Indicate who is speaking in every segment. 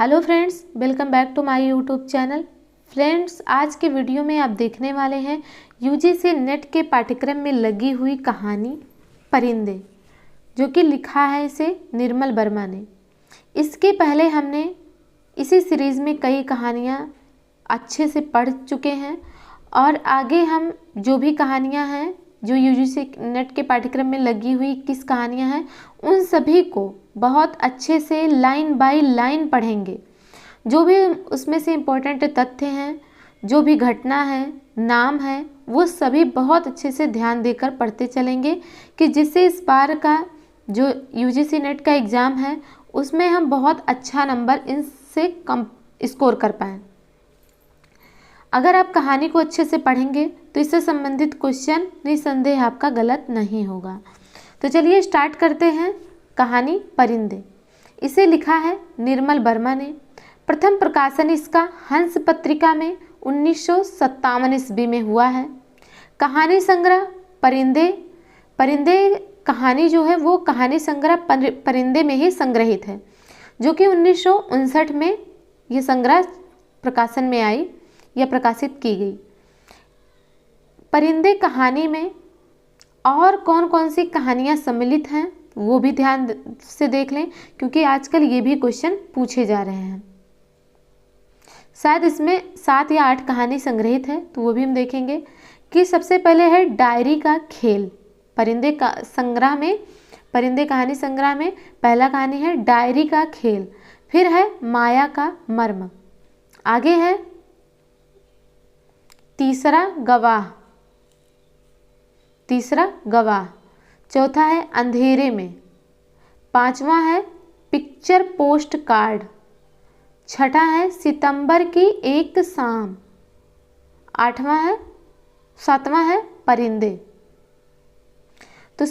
Speaker 1: Hello friends, welcome back to my YouTube channel. Friends, आज के video में आप देखने वाले हैं यूजीसी नेट के पाठ्यक्रम में लगी हुई कहानी परिंदे, जो कि लिखा है इसे निर्मल वर्मा ने। इसके पहले हमने इसी सीरीज़ में कई कहानियाँ अच्छे से पढ़ चुके हैं और आगे हम जो भी कहानियाँ हैं जो यूजीसी नेट के पाठ्यक्रम में लगी हुई किस कहानियाँ हैं उन सभी को बहुत अच्छे से लाइन बाय लाइन पढ़ेंगे। जो भी उसमें से इम्पोर्टेंट तथ्य हैं, जो भी घटना है, नाम है, वो सभी बहुत अच्छे से ध्यान देकर पढ़ते चलेंगे कि जिससे इस बार का जो यूजीसी नेट का एग्ज़ाम है उसमें हम बहुत अच्छा नंबर इनसे कम स्कोर कर पाएँ। अगर आप कहानी को अच्छे से पढ़ेंगे तो इससे संबंधित क्वेश्चन निसंदेह आपका गलत नहीं होगा। तो चलिए स्टार्ट करते हैं कहानी परिंदे। इसे लिखा है निर्मल वर्मा ने। प्रथम प्रकाशन इसका हंस पत्रिका में 1957 ईस्वी में हुआ है। कहानी संग्रह परिंदे कहानी जो है वो कहानी संग्रह परिंदे में ही संग्रहित है, जो कि 1959 में ये संग्रह प्रकाशन में आई या प्रकाशित की गई। परिंदे कहानी में और कौन कौन सी कहानियाँ सम्मिलित हैं वो भी ध्यान से देख लें, क्योंकि आजकल ये भी क्वेश्चन पूछे जा रहे हैं। शायद इसमें 7 या 8 कहानी संग्रहित है, तो वो भी हम देखेंगे कि सबसे पहले है डायरी का खेल। परिंदे कहानी संग्रह में पहला कहानी है डायरी का खेल। फिर है माया का मर्म। आगे है तीसरा गवाह। चौथा है अंधेरे में। पांचवा है पिक्चर पोस्ट कार्ड। छठा है सितंबर की एक शाम। सातवां है परिंदे। तो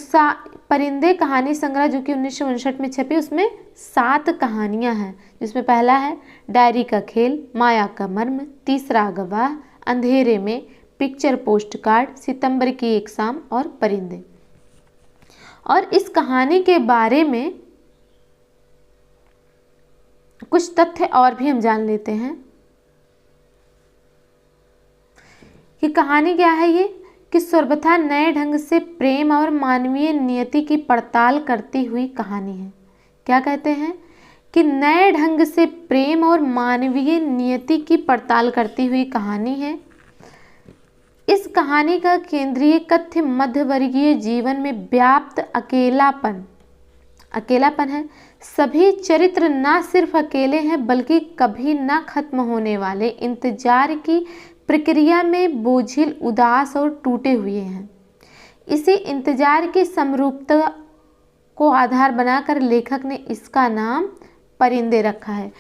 Speaker 1: परिंदे कहानी संग्रह जो कि 1959 में छपी, उसमें 7 कहानियां हैं, जिसमें पहला है डायरी का खेल, माया का मर्म, तीसरा गवाह, अंधेरे में, पिक्चर पोस्ट कार्ड, सितंबर की एक शाम और परिंदे। और इस कहानी के बारे में कुछ तथ्य और भी हम जान लेते हैं कि कहानी क्या है ये, कि सर्वथा नए ढंग से प्रेम और मानवीय नियति की पड़ताल करती हुई कहानी है। क्या कहते हैं कि नए ढंग से प्रेम और मानवीय नियति की पड़ताल करती हुई कहानी है। इस कहानी का केंद्रीय तथ्य मध्यवर्गीय जीवन में व्याप्त अकेलापन है। सभी चरित्र ना सिर्फ अकेले हैं बल्कि कभी ना खत्म होने वाले इंतजार की प्रक्रिया में बोझिल, उदास और टूटे हुए हैं। इसी इंतजार की समरूपता को आधार बनाकर लेखक ने इसका नाम परिंदे रखा है।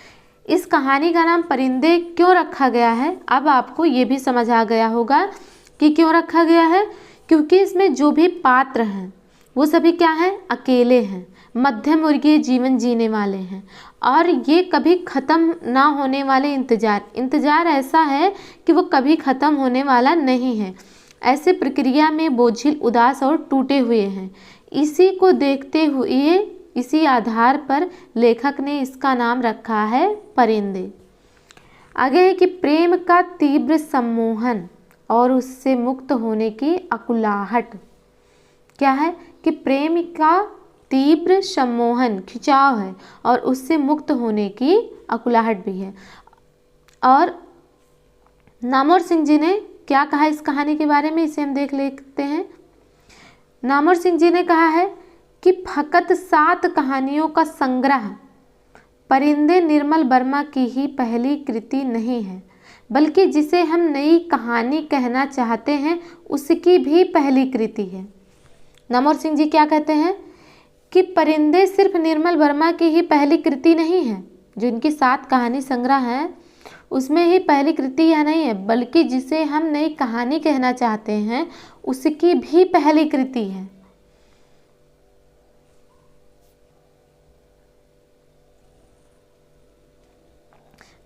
Speaker 1: इस कहानी का नाम परिंदे क्यों रखा गया है, अब आपको ये भी समझ आ गया होगा कि क्यों रखा गया है। क्योंकि इसमें जो भी पात्र हैं वो सभी क्या हैं, अकेले हैं, मध्यम वर्गीय जीवन जीने वाले हैं और ये कभी ख़त्म ना होने वाले इंतजार ऐसा है कि वो कभी ख़त्म होने वाला नहीं है। ऐसे प्रक्रिया में बोझिल, उदास और टूटे हुए हैं। इसी को देखते हुए, इसी आधार पर लेखक ने इसका नाम रखा है परिंदे। आगे है कि प्रेम का तीव्र सम्मोहन और उससे मुक्त होने की अकुलाहट। क्या है कि प्रेम का तीव्र सम्मोहन, खिंचाव है और उससे मुक्त होने की अकुलाहट भी है। और नामवर सिंह जी ने क्या कहा इस कहानी के बारे में, इसे हम देख लेते हैं। नामवर सिंह जी ने कहा है कि फकत 7 कहानियों का संग्रह परिंदे निर्मल वर्मा की ही पहली कृति नहीं है, बल्कि जिसे हम नई कहानी कहना चाहते हैं उसकी भी पहली कृति है। नामवर सिंह जी क्या कहते हैं कि परिंदे सिर्फ निर्मल वर्मा की ही पहली कृति नहीं है, जो इनकी 7 कहानी संग्रह है उसमें ही पहली कृति यह नहीं है, बल्कि जिसे हम नई कहानी कहना चाहते हैं उसकी भी पहली कृति है।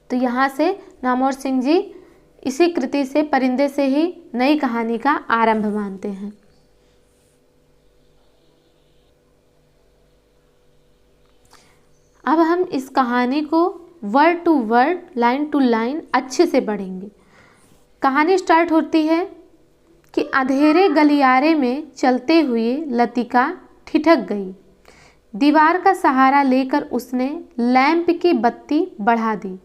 Speaker 1: तो यहाँ से नामवर सिंह जी इसी कृति से, परिंदे से ही नई कहानी का आरंभ मानते हैं। अब हम इस कहानी को word to word, line to line अच्छे से पढ़ेंगे। कहानी स्टार्ट होती है कि अंधेरे गलियारे में चलते हुए लतिका ठिठक गई। दीवार का सहारा लेकर उसने लैंप की बत्ती बढ़ा दी।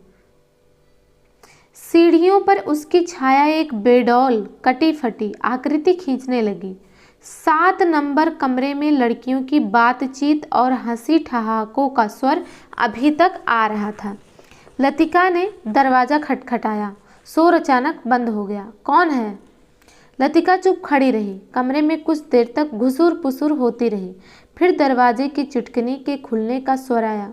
Speaker 1: सीढ़ियों पर उसकी छाया एक बेडौल कटी फटी आकृति खींचने लगी। 7 नंबर कमरे में लड़कियों की बातचीत और हंसी ठहाकों का स्वर अभी तक आ रहा था। लतिका ने दरवाज़ा खटखटाया। शोर अचानक बंद हो गया। कौन है? लतिका चुप खड़ी रही। कमरे में कुछ देर तक घुसूर पुसूर होती रही। फिर दरवाजे की चुटकनी के खुलने का स्वर आया।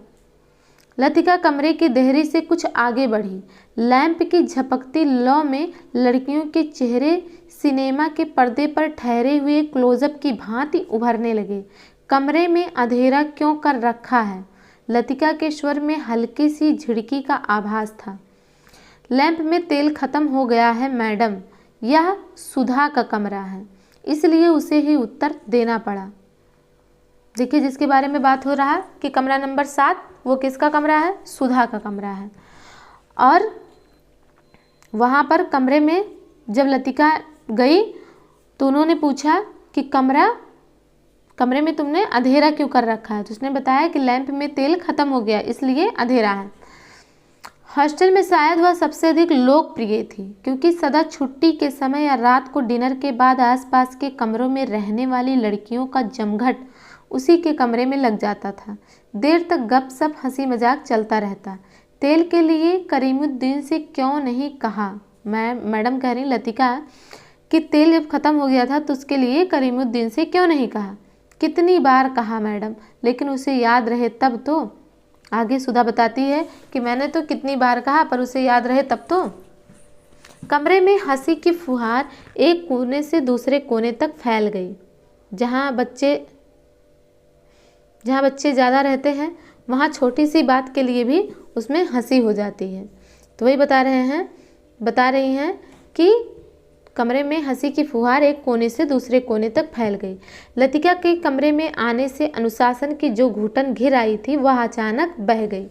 Speaker 1: लतिका कमरे की देहरी से कुछ आगे बढ़ी। लैंप की झपकती लौ में लड़कियों के चेहरे सिनेमा के पर्दे पर ठहरे हुए क्लोजअप की भांति उभरने लगे। कमरे में अंधेरा क्यों कर रखा है? लतिका के स्वर में हल्की सी झिड़की का आभास था। लैंप में तेल खत्म हो गया है मैडम। यह सुधा का कमरा है, इसलिए उसे ही उत्तर देना पड़ा। देखिए, जिसके बारे में बात हो रहा है कि कमरा नंबर 7, वो किसका कमरा है? सुधा का कमरा है। और वहाँ पर कमरे में जब लतिका गई तो उन्होंने पूछा कि कमरे में तुमने अंधेरा क्यों कर रखा है? तो उसने बताया कि लैंप में तेल खत्म हो गया, इसलिए अंधेरा है। हॉस्टल में शायद वह सबसे अधिक लोकप्रिय थी, क्योंकि सदा छुट्टी के समय या रात को डिनर के बाद आसपास के कमरों में रहने वाली लड़कियों का जमघट उसी के कमरे में लग जाता था। देर तक गपशप हंसी मजाक चलता रहता। तेल के लिए करीमुद्दीन से क्यों नहीं कहा? मैडम कह रही लतिका कि तेल जब ख़त्म हो गया था तो उसके लिए करीमुद्दीन से क्यों नहीं कहा? कितनी बार कहा मैडम, लेकिन उसे याद रहे तब तो। आगे सुधा बताती है कि मैंने तो कितनी बार कहा पर उसे याद रहे तब तो। कमरे में हंसी की फुहार एक कोने से दूसरे कोने तक फैल गई। जहाँ बच्चे ज़्यादा रहते हैं वहाँ छोटी सी बात के लिए भी उसमें हंसी हो जाती है। तो वही बता रही हैं कि कमरे में हंसी की फुहार एक कोने से दूसरे कोने तक फैल गई। लतिका के कमरे में आने से अनुशासन की जो घुटन घिर आई थी वह अचानक बह गई।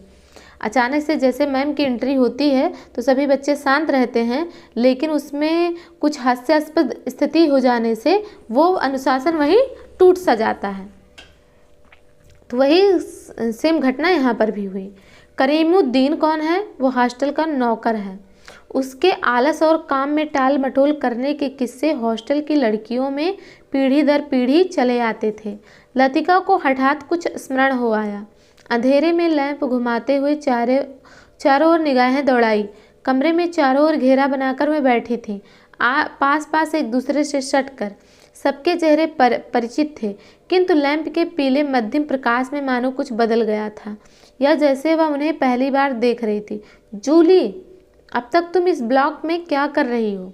Speaker 1: अचानक से जैसे मैम की एंट्री होती है तो सभी बच्चे शांत रहते हैं, लेकिन उसमें कुछ हास्यास्पद स्थिति हो जाने से वो अनुशासन वहीं टूट सा जाता है। तो वही सेम घटना यहाँ पर भी हुई। करीमुद्दीन कौन है? वो हॉस्टल का नौकर है। उसके आलस और काम में टाल मटोल करने के किस्से हॉस्टल की लड़कियों में पीढ़ी दर पीढ़ी चले आते थे। लतिका को हठात कुछ स्मरण हो आया। अंधेरे में लैंप घुमाते हुए चारों ओर निगाहें दौड़ाई। कमरे में चारों ओर घेरा बनाकर वह बैठी थी, पास एक दूसरे से सटकर। सबके चेहरे परिचित थे, किंतु लैंप के पीले मध्यम प्रकाश में मानो कुछ बदल गया था, या जैसे वह उन्हें पहली बार देख रही थी। जूली, अब तक तुम इस ब्लॉक में क्या कर रही हो?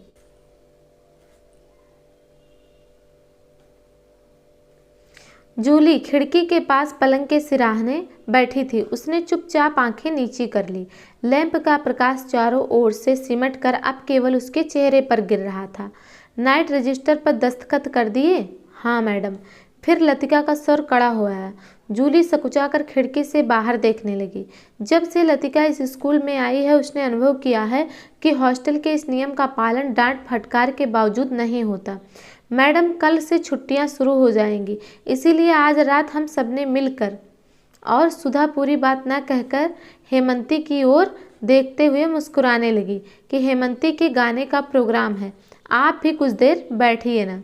Speaker 1: जूली खिड़की के पास पलंग के सिराहने बैठी थी। उसने चुपचाप आंखें नीची कर ली। लैंप का प्रकाश चारों ओर से सिमट कर अब केवल उसके चेहरे पर गिर रहा था। नाइट रजिस्टर पर दस्तखत कर दिए? हाँ मैडम। फिर लतिका का स्वर कड़ा हो आया। जूली सकुचाकर खिड़की से बाहर देखने लगी। जब से लतिका इस स्कूल में आई है उसने अनुभव किया है कि हॉस्टल के इस नियम का पालन डांट फटकार के बावजूद नहीं होता। मैडम, कल से छुट्टियां शुरू हो जाएंगी, इसीलिए आज रात हम सबने मिलकर। और सुधा पूरी बात न कहकर हेमंती की ओर देखते हुए मुस्कुराने लगी कि हेमंती के गाने का प्रोग्राम है, आप भी कुछ देर बैठिए ना।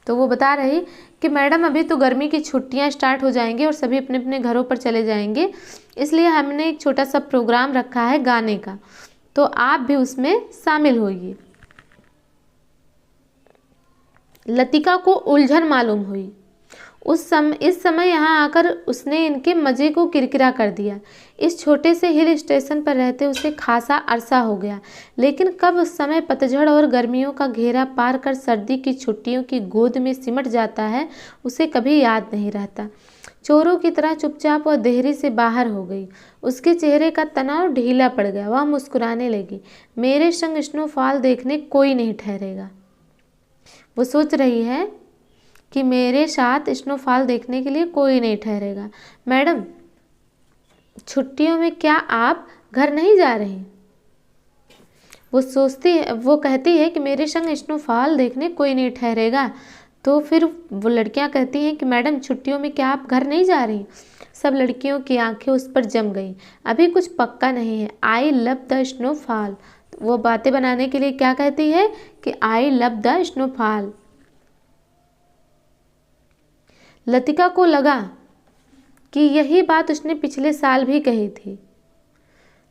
Speaker 1: तो वो बता रही कि मैडम अभी तो गर्मी की छुट्टियां स्टार्ट हो जाएंगी और सभी अपने अपने घरों पर चले जाएंगे, इसलिए हमने एक छोटा सा प्रोग्राम रखा है गाने का, तो आप भी उसमें शामिल होइए। लतिका को उलझन मालूम हुई। इस समय यहाँ आकर उसने इनके मज़े को किरकिरा कर दिया। इस छोटे से हिल स्टेशन पर रहते उसे खासा अरसा हो गया, लेकिन कब उस समय पतझड़ और गर्मियों का घेरा पार कर सर्दी की छुट्टियों की गोद में सिमट जाता है उसे कभी याद नहीं रहता। चोरों की तरह चुपचाप वह देहरी से बाहर हो गई। उसके चेहरे का तनाव ढीला पड़ गया। वह मुस्कुराने लगी। मेरे संग स्नोफॉल देखने कोई नहीं ठहरेगा। वो सोच रही है कि मेरे साथ स्नोफॉल देखने के लिए कोई नहीं ठहरेगा। मैडम, छुट्टियों में क्या आप घर नहीं जा रही? वो कहती है कि मेरे संग स्नोफॉल देखने कोई नहीं ठहरेगा। तो फिर वो लड़कियां कहती हैं कि मैडम छुट्टियों में क्या आप घर नहीं जा रही? सब लड़कियों की आंखें उस पर जम गई। अभी कुछ पक्का नहीं है। I love the snowfall. वो बातें बनाने के लिए क्या कहती है कि I love the snowfall. Latika को लगा कि यही बात उसने पिछले साल भी कही थी।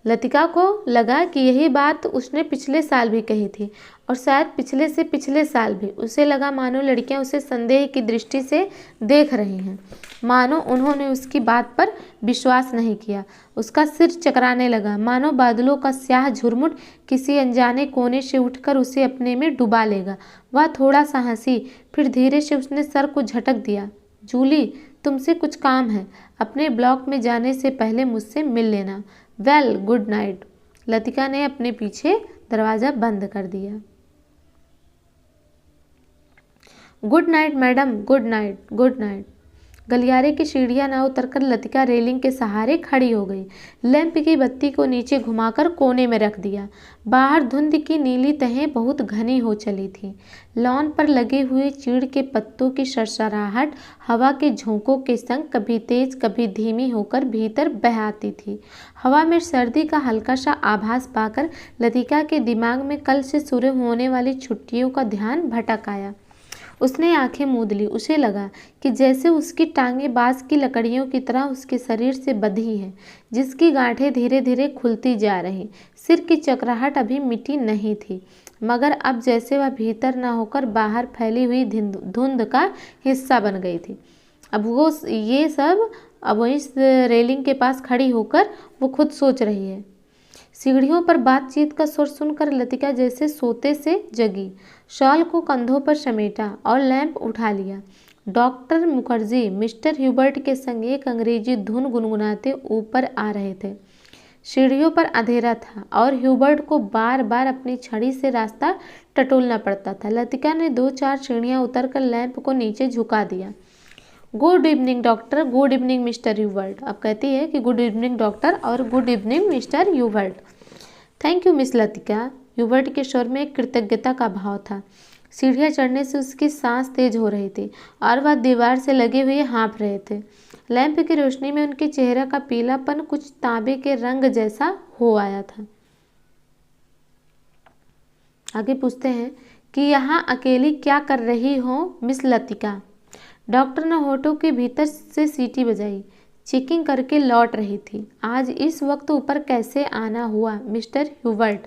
Speaker 1: लतिका को लगा कि यही बात उसने पिछले साल भी कही थी और शायद पिछले से पिछले साल भी। उसे लगा मानो लड़कियां उसे संदेह की दृष्टि से देख रही हैं, मानो उन्होंने उसकी बात पर विश्वास नहीं किया। उसका सिर चकराने लगा, मानो बादलों का स्याह झुरमुट किसी अनजाने कोने से उठकर उसे अपने में डुबा लेगा। वह थोड़ा सा हंसी, फिर धीरे से उसने सर को झटक दिया। जूली, तुमसे कुछ काम है। अपने ब्लॉक में जाने से पहले मुझसे मिल लेना। Well, good night. लतिका ने अपने पीछे दरवाजा बंद कर दिया। Good night madam, good night, good night. गलियारे की सीढ़ियां ना उतरकर लतिका रेलिंग के सहारे खड़ी हो गई। लैंप की बत्ती को नीचे घुमाकर कोने में रख दिया। बाहर धुंध की नीली तहें बहुत घनी हो चली थी। लॉन पर लगे हुए चीड़ के पत्तों की सरसराहट हवा के झोंकों के संग कभी तेज कभी धीमी होकर भीतर बह आती थी। हवा में सर्दी का हल्का सा आभास पाकर लतिका के दिमाग में कल से शुरू होने वाली छुट्टियों का ध्यान भटक आया। उसने आंखें मूंद ली। उसे लगा कि जैसे उसकी टांगें बांस की लकड़ियों की तरह उसके शरीर से बंधी हैं, जिसकी गांठें धीरे धीरे खुलती जा रही। सिर की चकराहट अभी मिटी नहीं थी, मगर अब जैसे वह भीतर न होकर बाहर फैली हुई धुंध का हिस्सा बन गई थी। अब इस रेलिंग के पास खड़ी होकर वो खुद सोच रही है। सीढ़ियों पर बातचीत का स्वर सुनकर लतिका जैसे सोते से जगी। शॉल को कंधों पर समेटा और लैंप उठा लिया। डॉक्टर मुखर्जी मिस्टर ह्यूबर्ट के संग एक अंग्रेजी धुन गुनगुनाते ऊपर आ रहे थे। सीढ़ियों पर अंधेरा था और ह्यूबर्ट को बार बार अपनी छड़ी से रास्ता टटोलना पड़ता था। लतिका ने 2-4 सीढ़ियां उतरकर लैंप को नीचे झुका दिया। Good evening doctor, good evening mister Hubert. अब कहती है कि गुड इवनिंग डॉक्टर और good evening mister Hubert. Thank you miss Latika. Hubert के स्वर में एक कृतज्ञता का भाव था। सीढ़ियाँ चढ़ने से उसकी सांस तेज हो रही थी और वह दीवार से लगे हुए हाँफ रहे थे। लैंप की रोशनी में उनके चेहरे का पीलापन कुछ तांबे के रंग जैसा हो आया था। आगे पूछते हैं कि यहाँ अकेली क्या कर रही हो मिस लतिका? डॉक्टर ने होठों के भीतर से सीटी बजाई। चेकिंग करके लौट रही थी। आज इस वक्त ऊपर कैसे आना हुआ मिस्टर ह्यूबर्ट?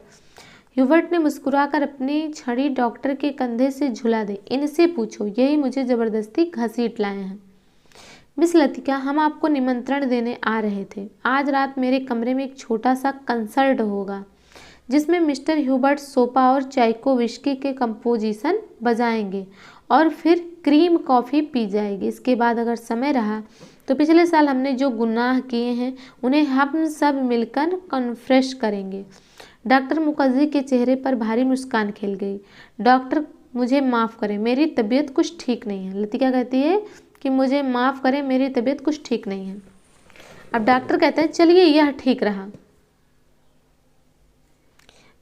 Speaker 1: ह्यूबर्ट ने मुस्कुराकर अपनी छड़ी डॉक्टर के कंधे से झुला दी। इनसे पूछो, यही मुझे जबरदस्ती घसीट लाए हैं। मिस लतिका, हम आपको निमंत्रण देने आ रहे थे। आज रात मेरे कमरे में एक छोटा सा कंसर्ट होगा जिसमें मिस्टर ह्यूबर्ट सोपा और चाइकोविस्की के कंपोजिशन बजाएंगे और फिर क्रीम कॉफ़ी पी जाएगी। इसके बाद अगर समय रहा तो पिछले साल हमने जो गुनाह किए हैं उन्हें हम सब मिलकर कन्फेस करेंगे। डॉक्टर मुखर्जी के चेहरे पर भारी मुस्कान खिल गई। डॉक्टर, मुझे माफ़ करें, मेरी तबीयत कुछ ठीक नहीं है। लतिका कहती है कि मुझे माफ़ करें, मेरी तबीयत कुछ ठीक नहीं है। अब डॉक्टर कहते हैं चलिए यह ठीक रहा,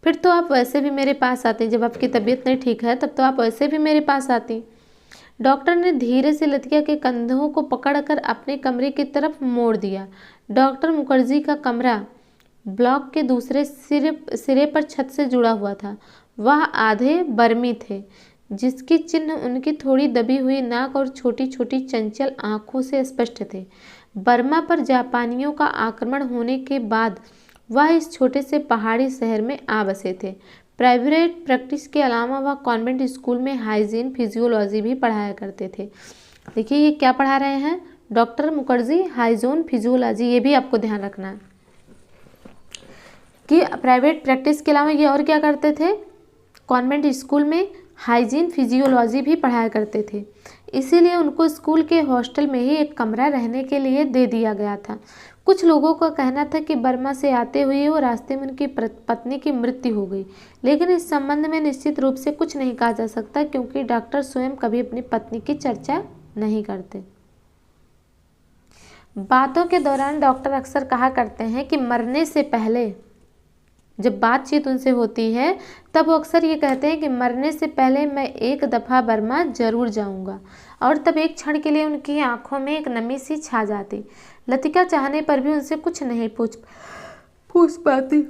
Speaker 1: फिर तो आप वैसे भी मेरे पास आती। जब आपकी तबीयत नहीं ठीक है तब तो आप वैसे भी मेरे पास आती। डॉक्टर ने धीरे से लतिका के कंधों को पकड़कर अपने कमरे की तरफ मोड़ दिया। डॉक्टर मुखर्जी का कमरा ब्लॉक के दूसरे सिरे पर छत से जुड़ा हुआ था। वह आधे बर्मी थे, जिसके चिन्ह उनकी थोड़ी दबी हुई नाक और छोटी छोटी चंचल आंखों से स्पष्ट थे। बर्मा पर जापानियों का आक्रमण होने के बाद वह इस छोटे से पहाड़ी शहर में आ बसे थे। प्राइवेट प्रैक्टिस के अलावा वह कॉन्वेंट स्कूल में हाइजीन फिजियोलॉजी भी पढ़ाया करते थे। देखिए ये क्या पढ़ा रहे हैं डॉक्टर मुखर्जी, हाइजीन फिजियोलॉजी। ये भी आपको ध्यान रखना है कि प्राइवेट प्रैक्टिस के अलावा ये और क्या करते थे, कॉन्वेंट स्कूल में हाइजीन फिजियोलॉजी भी पढ़ाया करते थे। इसीलिए उनको स्कूल के हॉस्टल में ही एक कमरा रहने के लिए दे दिया गया था। कुछ लोगों का कहना था कि बर्मा से आते हुए वो रास्ते में उनकी पत्नी की मृत्यु हो गई, लेकिन इस संबंध में निश्चित रूप से कुछ नहीं कहा जा सकता क्योंकि डॉक्टर स्वयं कभी अपनी पत्नी की चर्चा नहीं करते। बातों के दौरान डॉक्टर अक्सर कहा करते हैं कि मरने से पहले, जब बातचीत उनसे होती है तब वो अक्सर ये कहते हैं कि मरने से पहले मैं एक दफ़ा बर्मा ज़रूर जाऊंगा। और तब एक क्षण के लिए उनकी आंखों में एक नमी सी छा जाती। लतिका चाहने पर भी उनसे कुछ नहीं पूछ पाती।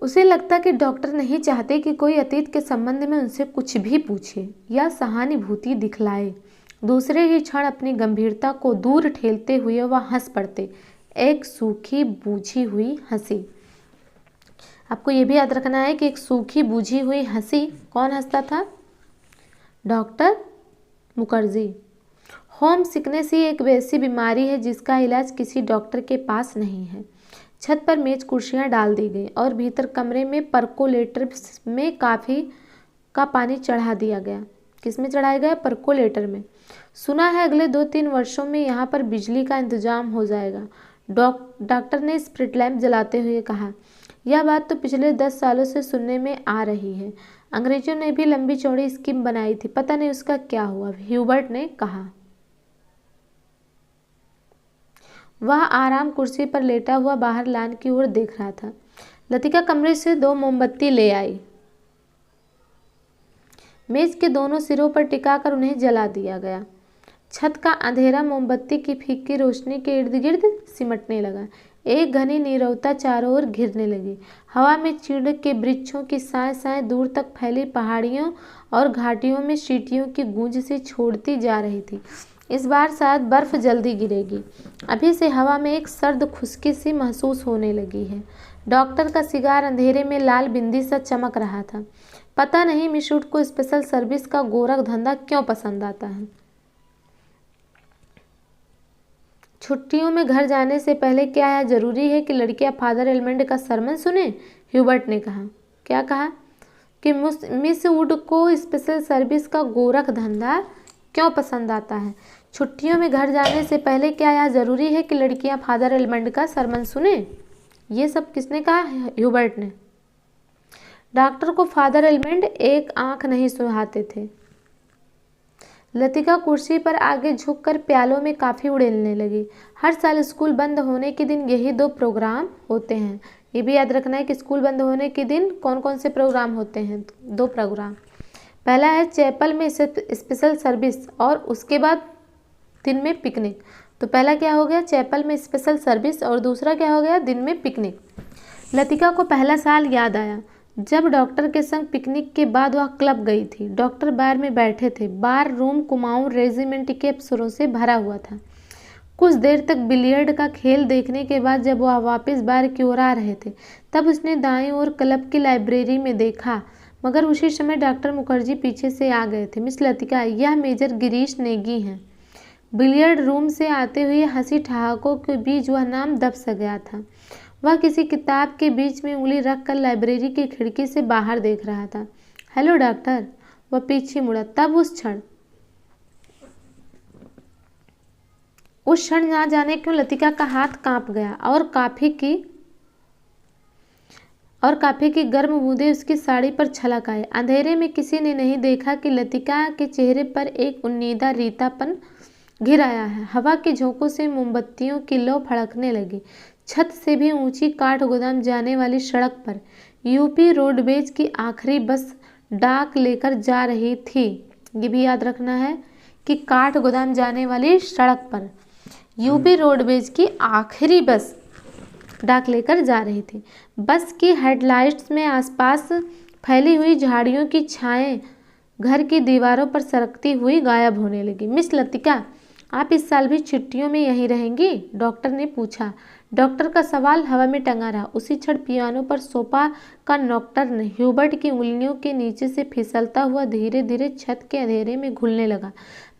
Speaker 1: उसे लगता कि डॉक्टर नहीं चाहते कि कोई अतीत के संबंध में उनसे कुछ भी पूछे या सहानुभूति दिखलाए। दूसरे ही क्षण अपनी गंभीरता को दूर ठेलते हुए वह हंस पड़ते, एक सूखी बूझी हुई हंसी। आपको ये भी याद रखना है कि एक सूखी बूझी हुई हंसी, कौन हंसता था? डॉक्टर मुखर्जी। होम सिकनेस ही एक वैसी बीमारी है जिसका इलाज किसी डॉक्टर के पास नहीं है। छत पर मेज कुर्सियां डाल दी गई और भीतर कमरे में परकोलेटर में काफ़ी का पानी चढ़ा दिया गया। किस में चढ़ाया गया? परकोलेटर में। सुना है अगले 2-3 वर्षों में यहाँ पर बिजली का इंतजाम हो जाएगा, डॉक्टर ने स्प्रिट लैंप जलाते हुए कहा। यह बात तो पिछले 10 सालों से सुनने में आ रही है। अंग्रेजों ने भी लंबी चौड़ी स्कीम बनाई थी, पता नहीं उसका क्या हुआ, ह्यूबर्ट ने कहा। वह आराम कुर्सी पर लेटा हुआ बाहर लान की ओर देख रहा था। लतिका कमरे से 2 मोमबत्ती ले आई। मेज के दोनों सिरों पर टिकाकर उन्हें जला दिया गया। छत का अंधेरा मोमबत्ती की फीकी रोशनी के इर्द गिर्द सिमटने लगा। एक घनी नीरवता चारों ओर घिरने लगी। हवा में चीड़ के वृक्षों की साए साए दूर तक फैली पहाड़ियों और घाटियों में सीटियों की गूंज सी छोड़ती जा रही थी। इस बार शायद बर्फ जल्दी गिरेगी। अभी से हवा में एक सर्द खुश्की सी महसूस होने लगी है। डॉक्टर का सिगार अंधेरे में लाल बिंदी सा चमक रहा था। पता नहीं मिशूट को स्पेशल सर्विस का गोरख धंधा क्यों पसंद आता है। छुट्टियों में घर जाने से पहले क्या यह जरूरी है कि लड़कियां फादर एलमंड का सरमन सुने? ह्यूबर्ट ने कहा। क्या कहा? कि मिस वुड को स्पेशल सर्विस का गोरख धंधा क्यों पसंद आता है। छुट्टियों में घर जाने से पहले क्या यह जरूरी है कि लड़कियां फादर एलमंड का सरमन सुने? ये सब किसने कहा? ह्यूबर्ट ने। डॉक्टर को फादर एलमंड एक आंख नहीं सुहाते थे। लतिका कुर्सी पर आगे झुककर प्यालों में काफ़ी उड़ेलने लगी। हर साल स्कूल बंद होने के दिन यही 2 प्रोग्राम होते हैं। ये भी याद रखना है कि स्कूल बंद होने के दिन कौन कौन से प्रोग्राम होते हैं। 2 प्रोग्राम। पहला है चैपल में स्पेशल सर्विस और उसके बाद दिन में पिकनिक। तो पहला क्या हो गया? चैपल में स्पेशल सर्विस और दूसरा क्या हो गया? दिन में पिकनिक। लतिका को पहला साल याद आया जब डॉक्टर के संग पिकनिक के बाद वह क्लब गई थी। डॉक्टर बार में बैठे थे। बार रूम कुमाऊं रेजिमेंट के अफसरों से भरा हुआ था। कुछ देर तक बिलियर्ड का खेल देखने के बाद जब वह वापस बार की ओर आ रहे थे तब उसने दाईं ओर क्लब की लाइब्रेरी में देखा, मगर उसी समय डॉक्टर मुखर्जी पीछे से आ गए थे। मिस लतिका, यह मेजर गिरीश नेगी हैं। बिलियर्ड रूम से आते हुए हंसी ठहाकों के बीच वह नाम दब सा गया था। वह किसी किताब के बीच में उंगली रखकर लाइब्रेरी की खिड़की से बाहर देख रहा था। Hello doctor. वह पीछे मुड़ा। तब उस क्षण ना जाने क्यों लतिका का हाथ कांप गया और काफी की गर्म बूंदें उसकी साड़ी पर छलक आए। अंधेरे में किसी ने नहीं देखा कि लतिका के चेहरे पर एक उन्नीदा रीतापन घिर आया है। हवा के झोंकों से मोमबत्तियों की लौ फड़कने लगी। छत से भी ऊंची काठ गोदाम जाने वाली सड़क पर यूपी रोडवेज की आखिरी बस डाक लेकर जा रही थी। ये भी याद रखना है कि काठ गोदाम जाने वाली सड़क पर यूपी रोडवेज की आखिरी बस डाक लेकर जा रही थी। बस की हेडलाइट्स में आसपास फैली हुई झाड़ियों की छाएं घर की दीवारों पर सरकती हुई गायब होने लगी। मिस लतिका, आप इस साल भी छुट्टियों में यहीं रहेंगी? डॉक्टर ने पूछा। डॉक्टर का सवाल हवा में टंगा रहा। उसी क्षण पियानो पर सोफा का नॉकटर्न ह्यूबर्ट की उंगलियों के नीचे से फिसलता हुआ धीरे धीरे छत के अंधेरे में घुलने लगा,